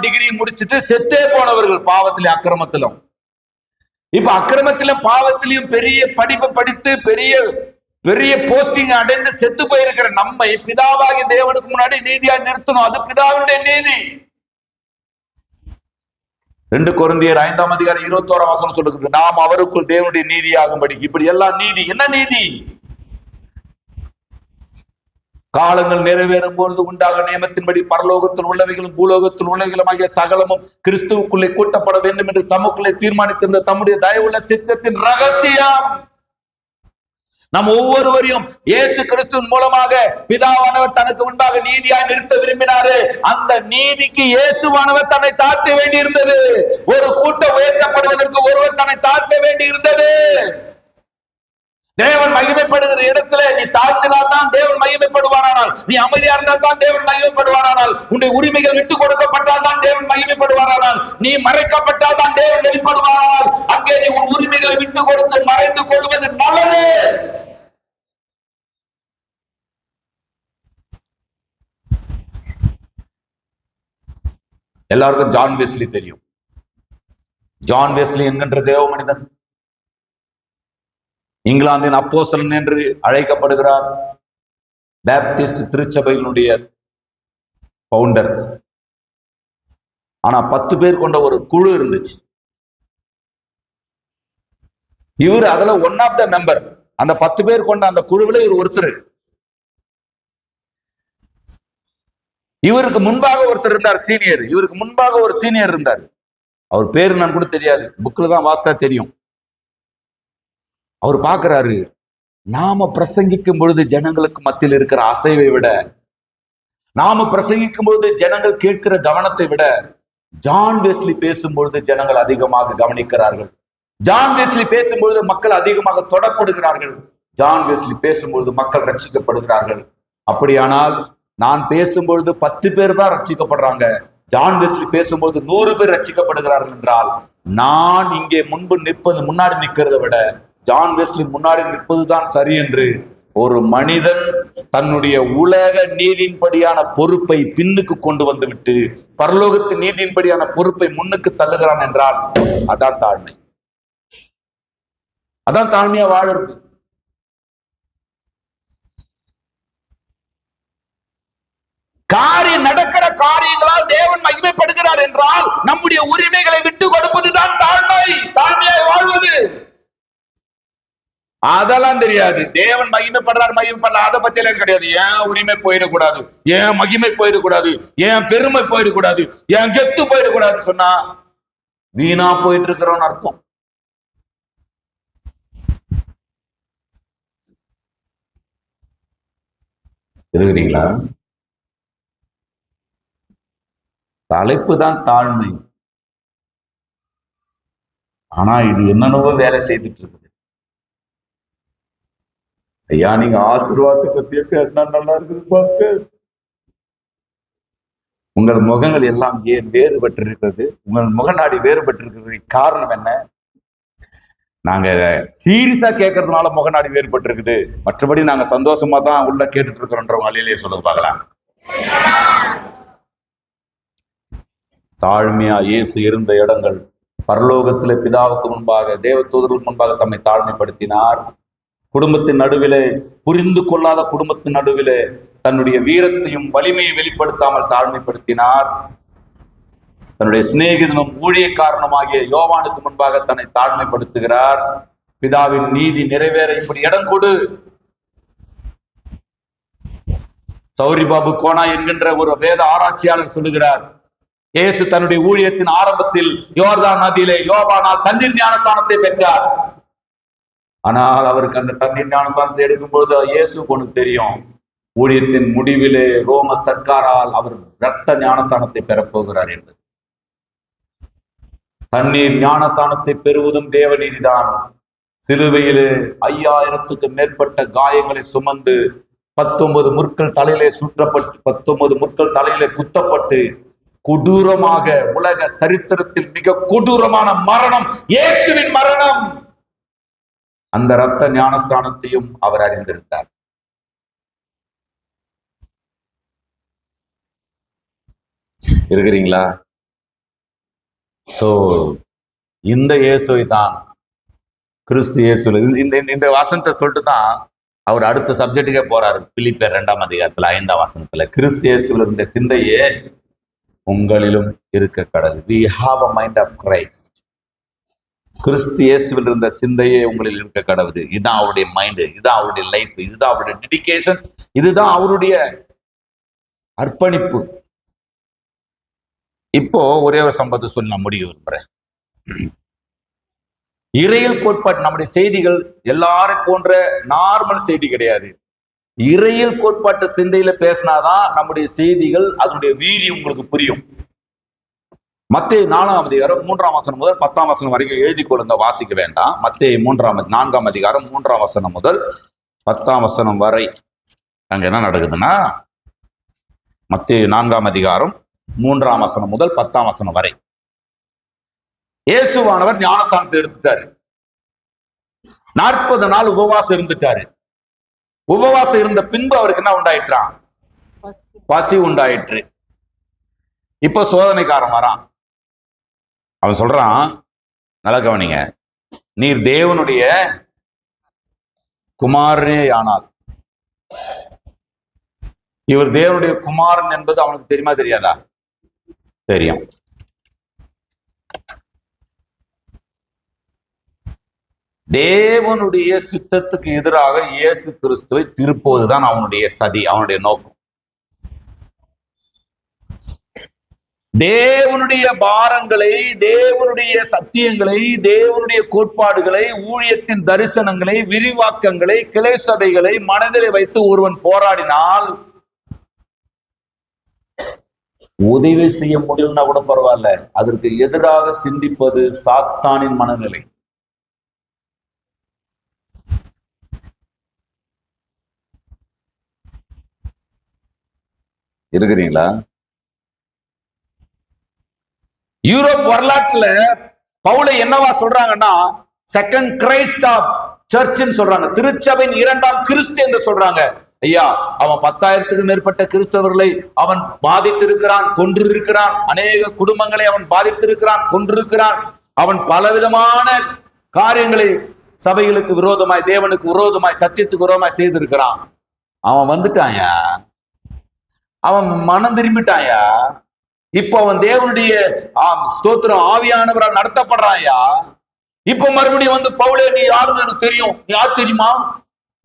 டிகிரியும் முடிச்சுட்டு செத்தே போனவர்கள் பாவத்திலும் அக்கிரமத்திலும். இப்ப அக்கிரமத்திலும் பாவத்திலையும் பெரிய படிப்பு படித்து பெரிய பெரிய போஸ்டிங் அடைந்து செத்து போயிருக்கிற நம்மை பிதாவாகிய தேவனுக்கு முன்னாடி நீதியா நிறுத்தணும். அது பிதாவினுடைய நீதி. 2 கொரிந்தியர் 5 அதிகாரம் 21 சொல்லுகிறது, நாம் அவருக்குள் தேவனுடைய நீதியாகும்படி. இப்படி எல்லாம் நீதி. என்ன நீதி? காலங்கள் நிறைவேறும் பொழுது உண்டாக நியமத்தின்படி பரலோகத்தில் உள்ளவைகளும் பூலோகத்தில் உள்ளவைகளுமாகிய சகலமும் கிறிஸ்துவுக்குள்ளே கூட்டப்பட வேண்டும் என்று தமக்குள்ளே தீர்மானித்திருந்த தம்முடைய தயவுள்ள சித்தத்தின் ரகசியம் நம் ஒவ்வொருவரையும் இயேசு கிறிஸ்துவின் மூலமாக பிதாவானவர் தனக்கு முன்பாக நீதியாய் நிறுத்த விரும்பினாரு. அந்த நீதிக்கு இயேசுவானவர் தன்னை தாழ்த்த வேண்டி இருந்தது. ஒரு கூட்டம் உயர்த்தப்படுவதற்கு ஒருவர் தன்னை தாழ்த்த வேண்டி இருந்தது. தேவன் மகிமைப்படுகிற இடத்துல நீ தாழ்த்தினால் தான் தேவன் மகிமைப்படுவாரானால், நீ அமைதியா இருந்தால் தான் தேவன் மகிமைப்படுவாரானால், உன்னுடைய உரிமைகள் விட்டுக் கொடுக்கப்பட்டால் தான் தேவன் மகிமைப்படுவாரானால், நீ மறைக்கப்பட்டால் தான் தேவன் வெளிப்படுவாரானால், அங்கே நீ உன் உரிமைகளை விட்டுக் கொடுத்து மறைந்து கொள்வது நல்லது. எல்லாருக்கும் ஜான் வெஸ்லி தெரியும். ஜான் வெஸ்லி என்கின்ற தேவ மனிதன் இங்கிலாந்தின் அப்போஸ்தலன் என்று அழைக்கப்படுகிறார். பேப்டிஸ்ட் திருச்சபையினுடைய பவுண்டர். ஆனா 10 பேர் கொண்ட ஒரு குழு இருந்துச்சு. இவர் அதுல ஒன் ஆஃப் த மெம்பர். அந்த 10 பேர் கொண்ட அந்த குழுவில் இவர் ஒருத்தர். இவருக்கு முன்பாக ஒருத்தர் இருந்தார், சீனியர். இவருக்கு முன்பாக ஒரு சீனியர் இருந்தார். அவர் பேரு நான் கூட தெரியாது, புக்கில் தான் வாஸ்தா தெரியும். அவர் பார்க்கிறாரு, நாம பிரசங்கிக்கும் பொழுது ஜனங்களுக்கு மத்தியில் இருக்கிற அசைவை விட, நாம பிரசங்கிக்கும் பொழுது ஜனங்கள் கேட்கிற கவனத்தை விட, ஜான் வெஸ்லி பேசும்பொழுது ஜனங்கள் அதிகமாக கவனிக்கிறார்கள். ஜான் வெஸ்லி பேசும்பொழுது மக்கள் அதிகமாக தொடப்படுகிறார்கள். ஜான் வெஸ்லி பேசும்பொழுது மக்கள் ரட்சிக்கப்படுகிறார்கள். அப்படியானால் நான் பேசும்பொழுது 10 பேர் தான் ரட்சிக்கப்படுறாங்க, ஜான் வெஸ்லி பேசும்போது 100 பேர் ரட்சிக்கப்படுகிறார்கள் என்றால், நான் இங்கே முன்னாடி நிற்கிறத விட ஜான் வெஸ்லி முன்னாடி நிற்பதுதான் சரி என்று ஒரு மனிதன் தன்னுடைய உலக நீதியின்படியான பொறுப்பை பின்னுக்கு கொண்டு வந்து விட்டு பரலோகத்து நீதியின்படியான பொறுப்பை முன்னுக்கு தள்ளுகிறான் என்றால் அதான் தாழ்மை. அதான் தாழ்மையா வாழறது. நடக்கிற காரியங்களால் தேவன் மகிமைப்படுகிறார் என்றால் நம்முடைய உரிமைகளை விட்டு கொடுப்பதுதான் தாழ்மை. தாழ்மையாய் வாழ்வது. அதெல்லாம் தெரியாது. தேவன் மகிமைப்படுறார் மகிமைப்படல அதை பத்தி எல்லாம் கிடையாது. ஏன் உரிமை போயிடக்கூடாது, ஏன் மகிமை போயிடக்கூடாது, ஏன் பெருமை போயிடக்கூடாது, ஏன் கெத்து போயிடக்கூடாதுன்னு சொன்னா வீணா போயிட்டு இருக்கிறோம்னு அர்த்தம். இருக்கிறீங்களா? தலைப்பு தான் தாழ்மை. ஆனா இது என்னென்னவோ வேலை செய்துட்டு இருக்குது. ஐயா, நீங்க ஆசீர்வாதத்தை பத்தியே பேசினா நல்லா இருக்குது பாஸ்டர். உங்கள் முகங்கள் எல்லாம் ஏன் வேறுபட்டிருக்கிறது? உங்கள் முகநாடி வேறுபட்டிருக்கிறது காரணம் என்ன? நாங்க சீரியஸா கேட்கறதுனால முகநாடி வேறுபட்டிருக்குது. மற்றபடி நாங்க சந்தோஷமா தான் உள்ள கேட்டுட்டு இருக்கிறோன்றவங்க அலையிலேயே சொல்லுங்க பார்க்கலாம். தாழ்மையா இயேசு இருந்த இடங்கள், பரலோகத்திலே பிதாவுக்கு முன்பாக தேவதூதர்களுக்கு முன்பாக தம்மை தாழ்மைப்படுத்தினார். குடும்பத்தின் நடுவிலே, புரிந்து கொள்ளாத குடும்பத்தின் நடுவிலே தன்னுடைய வீரத்தையும் வலிமையை வெளிப்படுத்தாமல் தாழ்மைப்படுத்தினார். தன்னுடைய சிநேகிதனும் ஊழியக்காரனுமாகிய யோவானுக்கு முன்பாக தன்னை தாழ்மைப்படுத்துகிறார். பிதாவின் நீதி நிறைவேற இப்படி இடம் கொடு. சௌரி பாபு கோனா என்கின்ற ஒரு வேத ஆராய்ச்சியாளர் சொல்லுகிறார், இயேசு தன்னுடைய ஊழியத்தின் ஆரம்பத்தில் யோர்தான் நதியிலே யோவானால் தண்ணீர் ஞானஸ்தானத்தை பெற்றார். ஆனால் அவருக்கு அந்த தண்ணீர் ஞானஸ்தானத்தை எடுக்கும்போது இயேசுக்கு ஒன்று தெரியும், ஊழியத்தின் முடிவிலே ரோம சர்க்காரால் அவர் இரத்த ஞானஸ்தானத்தை பெறப்போகிறார் என்று. தண்ணீர் ஞானஸ்தானத்தை பெறுவதும் தேவநீதிதான். சிலுவையிலே 5000க்கு மேற்பட்ட காயங்களை சுமந்து 19 முற்கள் தலையிலே சுற்றப்பட்டு 19 முற்கள் தலையிலே குத்தப்பட்டு கொடூரமாக, உலக சரித்திரத்தில் மிக கொடூரமான மரணம் இயேசுவின் மரணம். அந்த இரத்த ஞானஸ்தானத்தையும் அவர் அறிந்திருந்தார். இருக்கிறீங்களா? சோ இந்த இயேசுவை தான் கிறிஸ்து இயேசு. இந்த வசனத்தை சொல்லிட்டு தான் அவர் அடுத்த சப்ஜெக்டுக்கே போறாரு. பிலிப்பியர் 2ஆம் அதிகாரத்துல 5ஆம் வசனத்துல கிறிஸ்து இயேசுல இருந்த சிந்தையே உங்களிலும் இருக்க கடவுள். We have a mind of Christ. கிறிஸ்து இயேசுவில் இருந்த சிந்தையே உங்களில் இருக்க கடவுள். இதுதான் அவருடைய மைண்டு, இதுதான் அவருடைய லைஃப், இதுதான் அவருடைய டெடிகேஷன், இதுதான் அவருடைய அர்ப்பணிப்பு. இப்போ ஒரே ஒரு சம்பவத்தை சொல்லி நான் முடிக்க விரும்புறேன். இறையியல் கோட்பாடு, நம்முடைய செய்திகள் எல்லாரும் போன்ற நார்மல் செய்தி கிடையாது. இறையியல் கோட்பாட்டு சிந்தையில பேசினாதான் நம்முடைய செய்திகள் அதனுடைய வீரியம் உங்களுக்கு புரியும். மத்தேயு 4ஆம் அதிகாரம் 3ஆம் வசனம் முதல் 10ஆம் வசனம் வரைக்கும் எழுதி கொள்ளுங்க, வாசிக்க வேண்டாம். மத்தேயு 4ஆம் அதிகாரம் 3ஆம் வசனம் முதல் 10ஆம் வசனம் வரை அங்க என்ன நடக்குதுன்னா, மத்தேயு 4ஆம் அதிகாரம் 3ஆம் வசனம் முதல் 10ஆம் வசனம் வரை இயேசுவானவர் ஞானஸ்தானத்தை எடுத்துட்டாரு. 40 நாள் உபவாசம் இருந்துட்டாரு. உபவாசம் இருந்த பின்பு அவருக்கு என்ன உண்டாயிற்றான்? பசி உண்டாயிற்று. இப்ப சோதனைக்காரன் வரான். அவன் சொல்றான், நல்லா கவனிங்க, நீர் தேவனுடைய குமாரனே ஆனால். இவர் தேவனுடைய குமாரன் என்பது அவனுக்கு தெரியுமா தெரியாதா? தெரியும். தேவனுடைய சித்தத்துக்கு எதிராக இயேசு கிறிஸ்துவை திருப்புவதுதான் அவனுடைய சதி, அவனுடைய நோக்கம். தேவனுடைய பாரங்களை, தேவனுடைய சத்தியங்களை, தேவனுடைய கோட்பாடுகளை, ஊழியத்தின் தரிசனங்களை, விரிவாக்கங்களை, கிளை சபைகளை மனதிலே வைத்து ஒருவன் போராடினால் உதவி செய்ய முடியலன்னா கூட பரவாயில்ல, அதற்கு எதிராக சிந்திப்பது சாத்தானின் மனநிலை. இருக்கிறீங்களா? யூரோப் வரலாற்றுல பவுலை என்னவா சொல்றாங்கன்னா செகண்ட் கிரைஸ்ட் ஆஃப் சர்ச்னு சொல்றாங்க, திருச்சபையின் இரண்டாம் கிறிஸ்து என்று சொல்றாங்க. ஐயா, அவன் 10,000க்கும் மேற்பட்ட கிறிஸ்தவர்களை அவன் பாதித்திருக்கிறான், கொன்றிருக்கிறான். அநேக குடும்பங்களை அவன் பாதித்திருக்கிறான், கொன்றிருக்கிறான். அவன் பலவிதமான காரியங்களை சபைகளுக்கு விரோதமாய், தேவனுக்கு விரோதமாய், சத்தியத்துக்கு விரோதமாய் செய்திருக்கிறான். அவன் வந்துட்டாயா, அவன் மனம் திரும்பிட்டாயா. இப்போ அவன் தேவனுடைய ஸ்தோத்திரம் ஆவியானவரால் நடத்தப்படுறாயா. இப்போ மறுபடியும் வந்து பவுலே, நீ யாருன்னு எனக்கு தெரியும், நீ யார் தெரியுமா,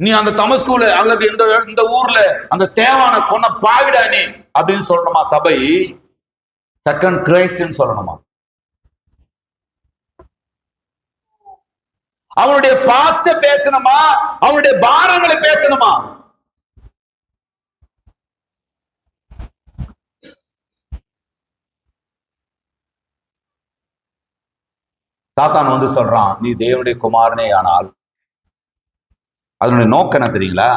நீ அந்த தமஸ்குல அல்லது இந்த ஊர்ல அந்த ஸ்தேவானை கொன்ன பாவிடா நீ அப்படின்னு சொல்லணுமா சபை? செகண்ட் கிரைஸ்ட்னு சொல்லணுமா? அவனுடைய பாஸ்ட பேசணுமா, அவனுடைய பாரங்களை பேசணுமா? சாத்தான் வந்து சொல்றான், நீ தேவனுடைய குமாரனே ஆனால் அதனுடைய நோக்கம் என்ன தெரியுங்களா?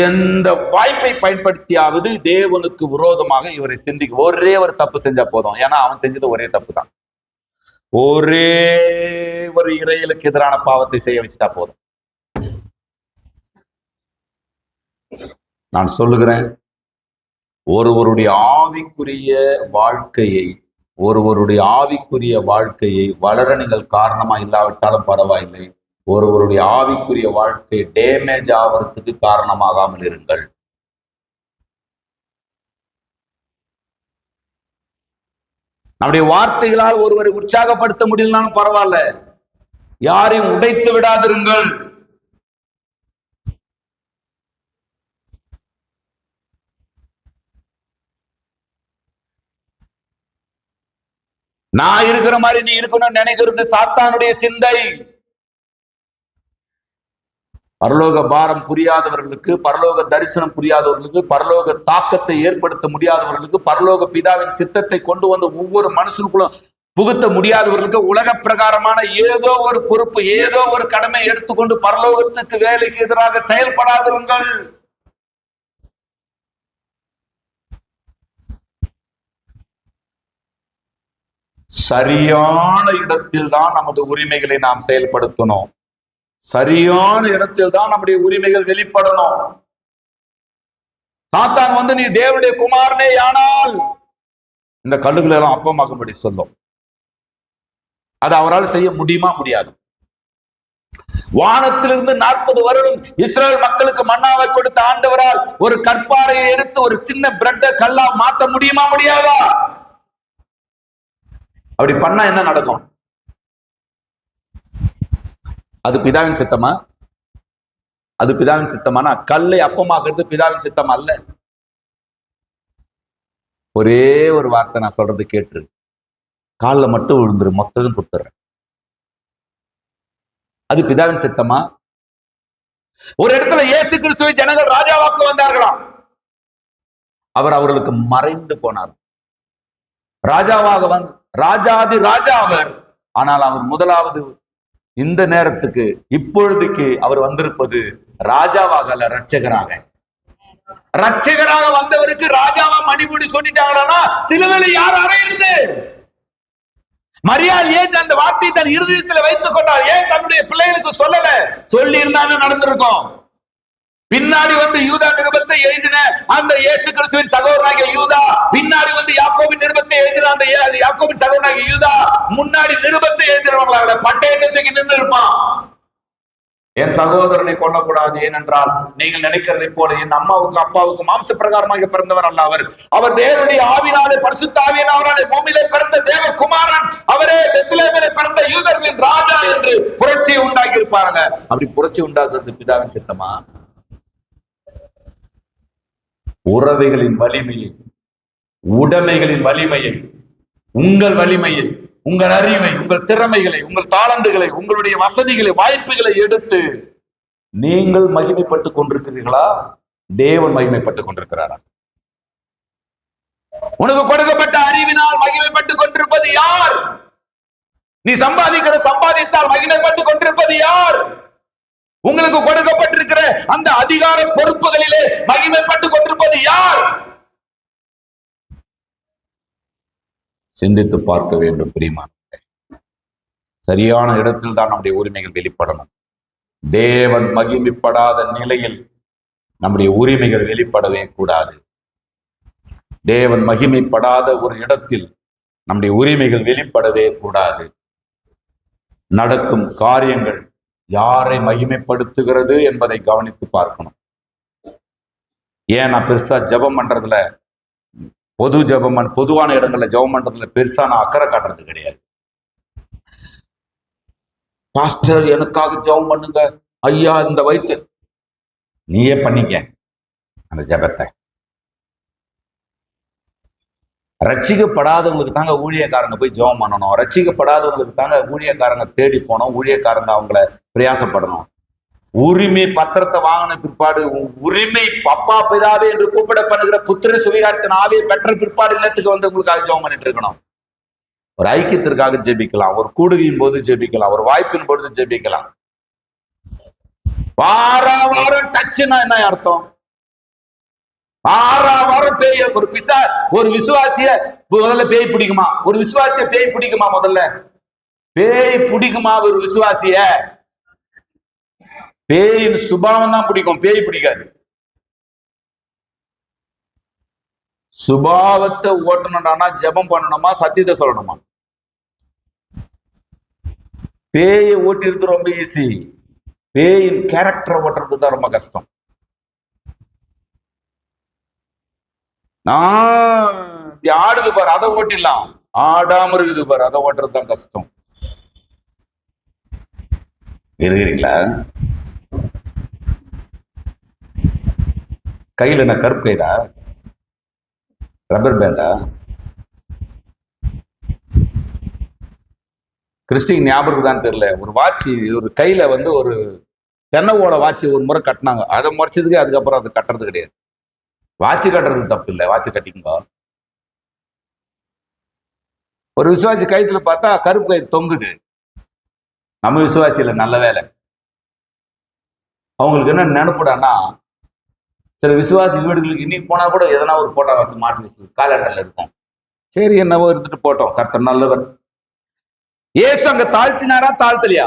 எந்த வாய்ப்பை பயன்படுத்தியாவது தேவனுக்கு விரோதமாக இவரை சிந்திக்க. ஒரே ஒரு தப்பு செஞ்சா போதும், ஏன்னா அவன் செஞ்சது ஒரே தப்பு தான். ஒரே ஒரு இறையலுக்கு எதிரான பாவத்தை செய்ய வச்சுட்டா போதும். நான் சொல்லுகிறேன், ஒருவருடைய ஆவிக்குரிய வாழ்க்கையை வளர நீங்கள் காரணமா இல்லாவிட்டாலும் பரவாயில்லை, ஒருவருடைய ஆவிக்குரிய வாழ்க்கை டேமேஜ் ஆவறதுக்கு காரணமாகாமல் இருங்கள். நம்முடைய வார்த்தைகளால் ஒருவரை உற்சாகப்படுத்த முடியலனாலும் பரவாயில்ல, யாரையும் உடைத்து விடாதிருங்கள். நான் இருக்கிற மாதிரி நீ இருக்கணும்னு நினைக்கிறது சாத்தானுடைய சிந்தை. பரலோக பாரம் புரியாதவர்களுக்கு, பரலோக தரிசனம் புரியாதவர்களுக்கு, பரலோக தாக்கத்தை ஏற்படுத்த முடியாதவர்களுக்கு, பரலோக பிதாவின் சித்தத்தை கொண்டு வந்து ஒவ்வொரு மனுஷனுக்குள்ளும் புகுத்த முடியாதவர்களுக்கு உலக பிரகாரமான ஏதோ ஒரு பொறுப்பு, ஏதோ ஒரு கடமை எடுத்துக்கொண்டு பரலோகத்துக்கு வேலைக்கு எதிராக செயல்படாதிருங்கள். சரியான இடத்தில் தான் நமது உரிமைகளை நாம் செயல்படுத்தணும். சரியான இடத்தில் தான் நம்முடைய உரிமைகள் வெளிப்படணும். சாத்தான் வந்து நீ தேவனுடைய குமாரனே ஆனால் இந்த கல்லுகளை எல்லாம் அப்பமாக்கும்படி சொல்லும். அது அவரால் செய்ய முடியுமா? முடியாது. வானத்திலிருந்து 40 வருடம் இஸ்ரேல் மக்களுக்கு மன்னாவை கொடுத்த ஆண்டவரால் ஒரு கற்பாறையை எடுத்து ஒரு சின்ன பிரெட்டை கல்லா மாத்த முடியுமா? முடியாதா? அப்படி பண்ணா என்ன நடக்கும்? அது பிதாவின் சித்தமா? அது பிதாவின் சித்தமானா கல்லை அப்பமாக்குறது பிதாவின் சித்தம் அல்ல. ஒரே ஒரு வார்த்தை நான் சொல்றது கேட்டு, காலில் மட்டும் விழுந்துரு, மொத்ததும் கொடுத்துறேன். அது பிதாவின் சித்தமா? ஒரு இடத்துல இயேசு கிறிஸ்துவை ஜனங்கள் ராஜாவாக்க வந்தார்களாம். அவர் அவர்களுக்கு மறைந்து போனார். ராஜாவாக வந்து ராஜாதி ராஜா அவர். ஆனால் அவர் முதலாவது இந்த நேரத்துக்கு இப்பொழுதுக்கு அவர் வந்திருப்பது ராஜாவாக அல்ல, ரட்சகராக. ரட்சகராக வந்தவருக்கு ராஜாவா மணிமுடி சொல்லிட்டாங்களா? சிலுவையில யார் அறையிறது? மரியாள் ஏன் அந்த வார்த்தையை தன் இருதயத்தில் வைத்துக் கொண்டார்? ஏன் தன்னுடைய பிள்ளைகளுக்கு சொல்லல? சொல்லி இருந்தாங்க நடந்திருக்கும். பின்னாடி வந்து யூதா நிருபத்தை எழுதின அந்த இயேசு கிறிஸ்துவின் சகோதரனாகிய யூதா, பின்னாடி வந்து யாக்கோபின் நிருபத்தை எழுதின அந்த யாக்கோபின் சகோதரனாகிய யூதா, முன்னாடி நிருபத்தை எழுதினவங்களால பட்டயத்துக்கு நின்று இருப்பான். என் சகோதரனை கொல்லக்கூடாது, ஏனென்றால் நீங்கள் நினைக்கிறதை போல என் அம்மாவுக்கு அப்பாவுக்கு மாம்ச பிரகாரமாக பிறந்தவர் அல்ல அவர். அவர் தேவனுடைய ஆவினாலே, பரிசுத்த ஆவியினாலே பூமியிலே பிறந்த தேவகுமாரன். அவரே பெத்லகேமிலே பிறந்த யூதர்களின் ராஜா என்று புரட்சியை உண்டாக்கி இருப்பாங்க. அப்படி புரட்சி உண்டாக்குறது பிதாவின் சித்தமா? உறவைகளின் வலிமையை, உடைமைகளின் வலிமையை, உங்கள் வலிமையை, உங்கள் அறிவை, உங்கள் திறமைகளை, உங்கள் தாளந்துகளை, உங்களுடைய வசதிகளை, வாய்ப்புகளை எடுத்து நீங்கள் மகிமைப்பட்டுக் கொண்டிருக்கிறீர்களா? தேவன் மகிமைப்பட்டுக் கொண்டிருக்கிறாரா? உனக்கு கொடுக்கப்பட்ட அறிவினால் மகிமைப்பட்டுக் கொண்டிருப்பது யார்? நீ சம்பாதித்தால் மகிமைப்பட்டுக் கொண்டிருப்பது யார்? உங்களுக்கு கொடுக்கப்பட்டிருக்கிற அந்த அதிகார பொறுப்புகளிலே மகிமைப்பட்டுக் கொண்டிருப்பது யார்? சிந்தித்து பார்க்க வேண்டும். பிரியமானவர்களே, சரியான இடத்தில் தான் நம்முடைய உரிமைகள் வெளிப்படணும். தேவன் மகிமைப்படாத நிலையில் நம்முடைய உரிமைகள் வெளிப்படவே கூடாது. தேவன் மகிமைப்படாத ஒரு இடத்தில் நம்முடைய உரிமைகள் வெளிப்படவே கூடாது. நடக்கும் காரியங்கள் யாரை மகிமைப்படுத்துகிறது என்பதை கவனித்து பார்க்கணும். ஏன் நான் பெருசா ஜெபம் பண்றதுல, பொதுவான இடங்கள்ல ஜெபம் பண்றதுல பெருசா நான் அக்கறை காட்டுறது கிடையாது. பாஸ்டர் எனக்காக ஜெபம் பண்ணுங்க ஐயா, இந்த வயிற்று நீயே பண்ணிக்க அந்த ஜெபத்தை. ரட்சிக்கப்படாதவங்களுக்கு தாங்க ஊழியக்காரங்க போய் ஜெபம் பண்ணணும். ரட்சிக்கப்படாதவங்களுக்கு தாங்க ஊழியக்காரங்க தேடி போனோம், ஊழியக்காரங்க அவங்கள பிரயாசப்படணும். உரிமை பத்திரத்தை வாங்கின பிற்பாடு, உரிமை அப்பா பிதாவே என்று கூப்பிட பண்ணுகிற புத்திர சுவிகாரத்தின் ஆவியை பெற்ற பிற்பாடு இல்லத்துக்கு வந்து உங்களுக்காக ஜெபம் பண்ணிட்டு இருக்கணும். ஒரு ஐக்கியத்திற்காக ஜெபிக்கலாம், ஒரு கூடுகையின் போது ஜெபிக்கலாம், ஒரு வாய்ப்பின் பொழுது ஜெபிக்கலாம். வாரம் டச்சுன்னா என்ன அர்த்தம்? வாரம் பேய் ஒரு விசுவாசிய முதல்ல பேய் பிடிக்குமா? ஒரு விசுவாசிய பேய் பிடிக்குமா? முதல்ல பேய் பிடிக்குமா? ஒரு விசுவாசிய பேயின் சுபாவம் தான் பிடிக்கும், பேய் பிடிக்காது. சுபாவத்தை ஓட்டணும்னா ஜெபம் பண்ணணுமா, சத்தியத்தை சொல்லணுமா? பேயை ஓட்டிறது ரொம்ப ஈஸி, பேயின் கேரக்டரை ஓட்டுறது தான் ரொம்ப கஷ்டம். நான் ஆடுது பாரு, அதை ஓட்டிடலாம். ஆடாம இருக்குது பாரு, அதை ஓட்டுறது தான் கஷ்டம். இருக்கிறீங்களா? கையில் என்ன கருப்பு கயிறா, ரப்பர் பேண்டா? கிறிஸ்டின் ஞாபகம் தான் தெரியல, ஒரு வாட்சி, ஒரு கையில வந்து ஒரு தென்னை ஓலை வாட்சி ஒரு முறை கட்டினாங்க. அதை முறைச்சதுக்கு அதுக்கப்புறம் அது கட்டுறது கிடையாது. வாட்சி கட்டுறது தப்பு இல்லை, வாட்சி கட்டிங்க. ஒரு விசுவாசி கயிற்றுல பார்த்தா கருப்பு கயிறு தொங்குது. நம்ம விசுவாசியில நல்ல வேலை. அவங்களுக்கு என்ன நினைப்புடான்னா, சில விசுவாசி வீடுகளுக்கு இன்னைக்கு போனா கூட எதனா ஒரு போட்டோ வச்சு மாட்டி வச்சு காலண்டர்ல இருக்கும். சரி, என்னவோ இருந்துட்டு போட்டோம், கர்த்தர் நல்லவர். ஏசு அங்க தாழ்த்தினாரா, தாழ்த்தலையா?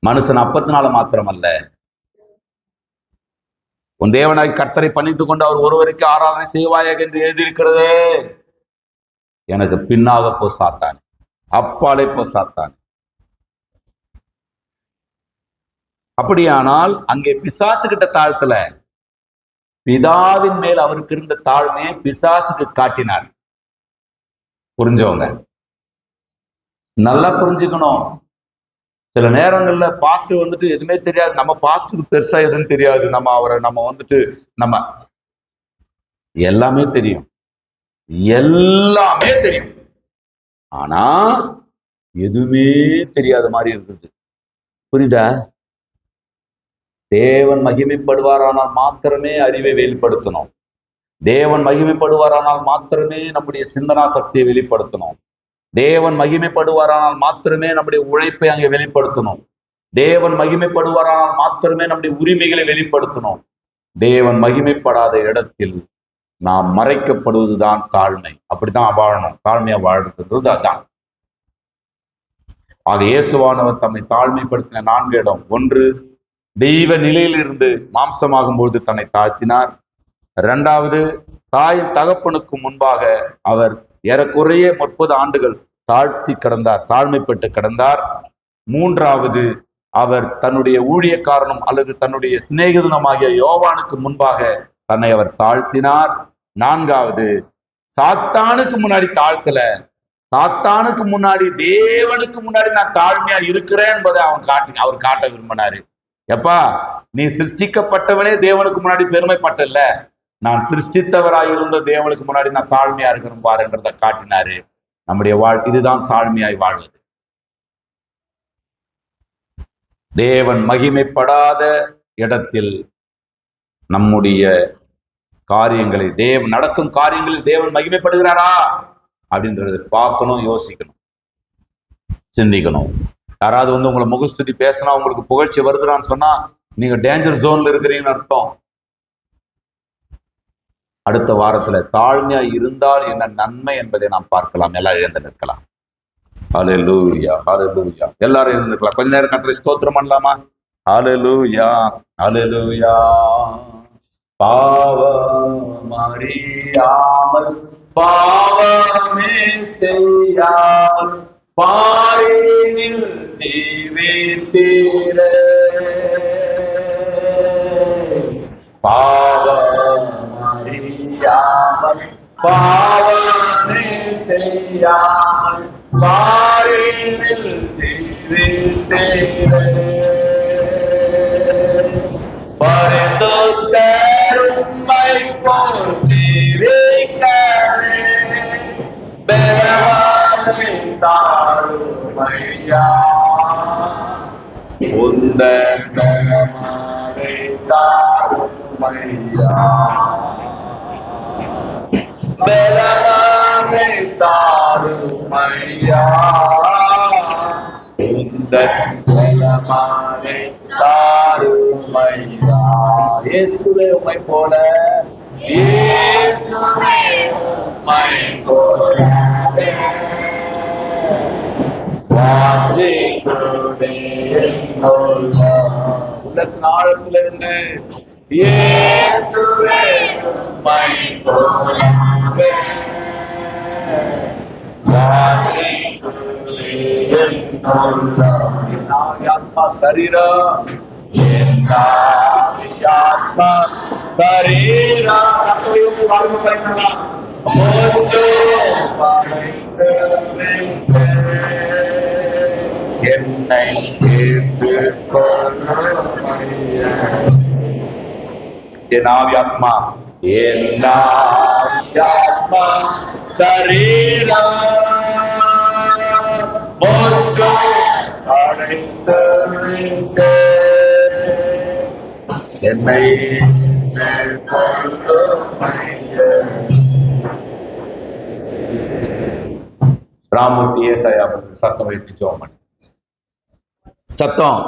மனுஷன் அப்பத்தினால மாத்திரம் அல்ல, உன் தேவனாகி கர்த்தரை பணித்துக் கொண்டு அவர் ஒருவருக்கு ஆராதனை செய்வாயாக என்று எழுதியிருக்கிறது. எனக்கு பின்னாக போ சாத்தான், அப்பாலே போ சாத்தான். அப்படியானால் அங்கே பிசாசு கிட்ட தாழ்த்தல, பிதாவின் மேல் அவருக்கு இருந்த தாழ்மையை பிசாசுக்கு காட்டினார். புரிஞ்சவங்க நல்லா புரிஞ்சுக்கணும். சில நேரங்கள்ல பாஸ்டர் வந்துட்டு எதுவுமே தெரியாது, நம்ம பாஸ்டருக்கு பெருசா எதுன்னு தெரியாது, நம்ம வந்துட்டு நம்ம எல்லாமே தெரியும், எல்லாமே தெரியும், ஆனா எதுவுமே தெரியாத மாதிரி இருக்குது. புரியுதா? தேவன் மகிமைப்படுவாரானால் மாத்திரமே அறிவை வெளிப்படுத்தணும். தேவன் மகிமைப்படுவாரானால் மாத்திரமே நம்முடைய சிந்தனா சக்தியை வெளிப்படுத்தணும். தேவன் மகிமைப்படுவாரானால் மாத்திரமே நம்முடைய உழைப்பை அங்கே வெளிப்படுத்தணும். தேவன் மகிமைப்படுவாரானால் மாத்திரமே நம்முடைய உரிமைகளை வெளிப்படுத்தணும். தேவன் மகிமைப்படாத இடத்தில் நாம் மறைக்கப்படுவதுதான் தாழ்மை. அப்படித்தான் வாழணும், தாழ்மையா வாழ்றது அதான். ஆக இயேசுவானவர் தம்மை தாழ்மைப்படுத்தின 4 இடம். 1, தெய்வ நிலையிலிருந்து மாம்சமாகும் பொழுது தன்னை தாழ்த்தினார். 2வது, தாயின் தகப்பனுக்கு முன்பாக அவர் ஏறக்குறைய 30 ஆண்டுகள் தாழ்த்தி கிடந்தார், தாழ்மைப்பட்டு கிடந்தார். 3வது, அவர் தன்னுடைய ஊழியக்காரனும் அல்லது தன்னுடைய சிநேகிதனுமாகிய யோவானுக்கு முன்பாக தன்னை அவர் தாழ்த்தினார். 4வது, சாத்தானுக்கு முன்னாடி தாழ்த்தல, சாத்தானுக்கு முன்னாடி தேவனுக்கு முன்னாடி நான் தாழ்மையா இருக்கிறேன் என்பதை அவர் காட்ட விரும்பினாரு. எப்பா, நீ சிருஷ்டிக்கப்பட்டவனே தேவனுக்கு முன்னாடி பெருமைப்பட்டல்ல, நான் சிருஷ்டித்தவராயிருந்த தேவனுக்கு முன்னாடி நான் தாழ்மையா இருக்கிறேன் பாரு என்றதை காட்டினாரு. நம்முடைய இதுதான் தாழ்மையாய் வாழ்வது. தேவன் மகிமைப்படாத இடத்தில் நம்முடைய காரியங்களை, நடக்கும் காரியங்களில் தேவன் மகிமைப்படுகிறாரா அப்படின்றத பார்க்கணும், யோசிக்கணும், சிந்திக்கணும். யாராவது வந்து உங்களை முகஸ்துதி பேசினா, உங்களுக்கு புகழ்ச்சி வருதுறான்னு சொன்னா நீங்க டேஞ்சர் ஜோன்ல இருக்கிறீங்கன்னு அர்த்தம். அடுத்த வாரத்துல தாழ்மையா இருந்தால் என்ன நன்மை என்பதை நாம் பார்க்கலாம். எல்லாம் எழுந்து நிற்கலாம். ஹல்லேலூயா, ஹல்லேலூயா. எல்லாரும் எழுந்து நிற்கலாம். கொஞ்ச நேரம் கர்த்தரை ஸ்தோத்திரம் பண்ணலாமா? ஹல்லேலூயா, ஹல்லேலூயா. பாவம் அறியாமல் பாவமே செய்யாமல் பாரினில் ஜீவித்தீரே. பாவம் அறியாமல் பாவமே செய்யாமல் பாரினில் ஜீவித்தீரே. பரிசுத்தர் உம்மை போல் ஜீவிக்கவே பலவானை தாருமையா. உந்தன் பலவானை தாருமையா. பலவானை தாருமையா. உந்தன் பலவானை தாருமையா. இயேசுவே உம்மை போல, இயேசுவே உம்மை போல உள்ளத்தின் ஆழத்திலிருந்து இயேசுவே உம்மை போல ஆத்மா சரீரம் ஆத்மா சரீரம் என்னை என் ஆவியாத்மா என் ஆவியாத்மா சரீரம் அடைத்து என்னை ராமூர்த்தி ஏசாயா அவர்கள் சத்தம் வைத்து ஜெபம் சத்தம்.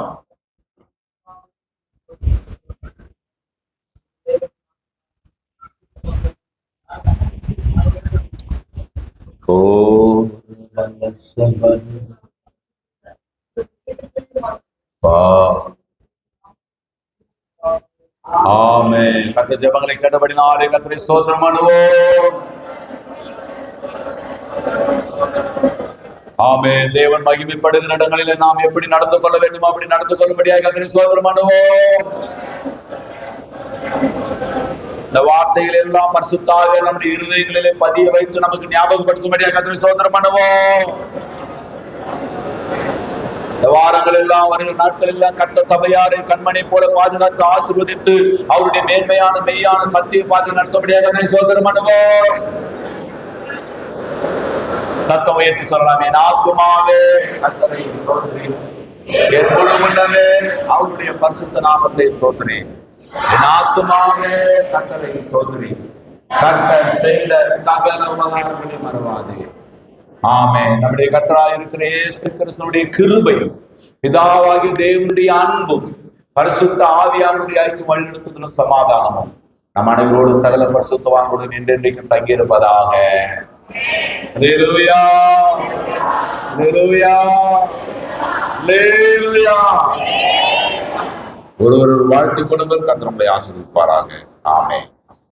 ஆமென். கர்த்தர் ஜெபங்களை கேட்டபடினாலே கர்த்தரை ஸ்தோத்திரம் பண்ணுவோம். ஆமென். தேவன் மகிமைப்படுகிற இடங்களிலே நாம் எப்படி நடந்து கொள்ள வேண்டும் அப்படி நடந்து கொள்ளும்படியாக கர்த்தரை ஸ்தோத்திரம் பண்ணுவோம். இந்த வார்த்தைகள் எல்லாம் பரிசுத்த ஆவியானவர் நம்முடைய இருதயங்களிலே பதிய வைத்து நமக்கு ஞாபகப்படுத்தும்படியாக கர்த்தரை ஸ்தோத்திரம் பண்ணுவோம். இந்த வாரங்கள் எல்லாம் வருகிற நாட்கள் எல்லாம் கர்த்தர் சபையாரை கண்மணி போல பாதுகாத்து ஆசீர்வதித்து அவருடைய மேன்மையான மெய்யான சத்திய பாதை நடத்தும்படியாக கர்த்தரை ஸ்தோத்திரம் பண்ணுவோம். சத்தம் உயர்த்தி சொல்லலாம். என் ஆத்துமாவே கர்த்தரை ஸ்தோத்திரி, என் முழு உள்ளமே அவருடைய பரிசுத்த நாமத்தை ஸ்தோத்திரி. என் ஆத்துமாவே கர்த்தரை ஸ்தோத்திரி, கர்த்தர் செய்த சகல உபகாரங்களை மறவாதே. ஆமென். நம்முடைய கர்த்தராய் இருக்கிற இயேசு கிறிஸ்துவினுடைய கிருபை, பிதாவாகிய தேவனுடைய அன்பும், பரிசுத்த ஆவியானவருடைய ஐக்கியம் வழிநடத்துதலும் சமாதானமும் நம் அனைவரோடும் சகல பரிசுத்தவான்களுடன் என்றென்றைக்கும் தங்கியிருப்பதாக. அல்லேலூயா, அல்லேலூயா, அல்லேலூயா. ஒருவர் வாழ்த்துக் கொள்ளுங்கள். கர்த்தர் உங்களை ஆசீர்வதிப்பாராக. ஆமென்.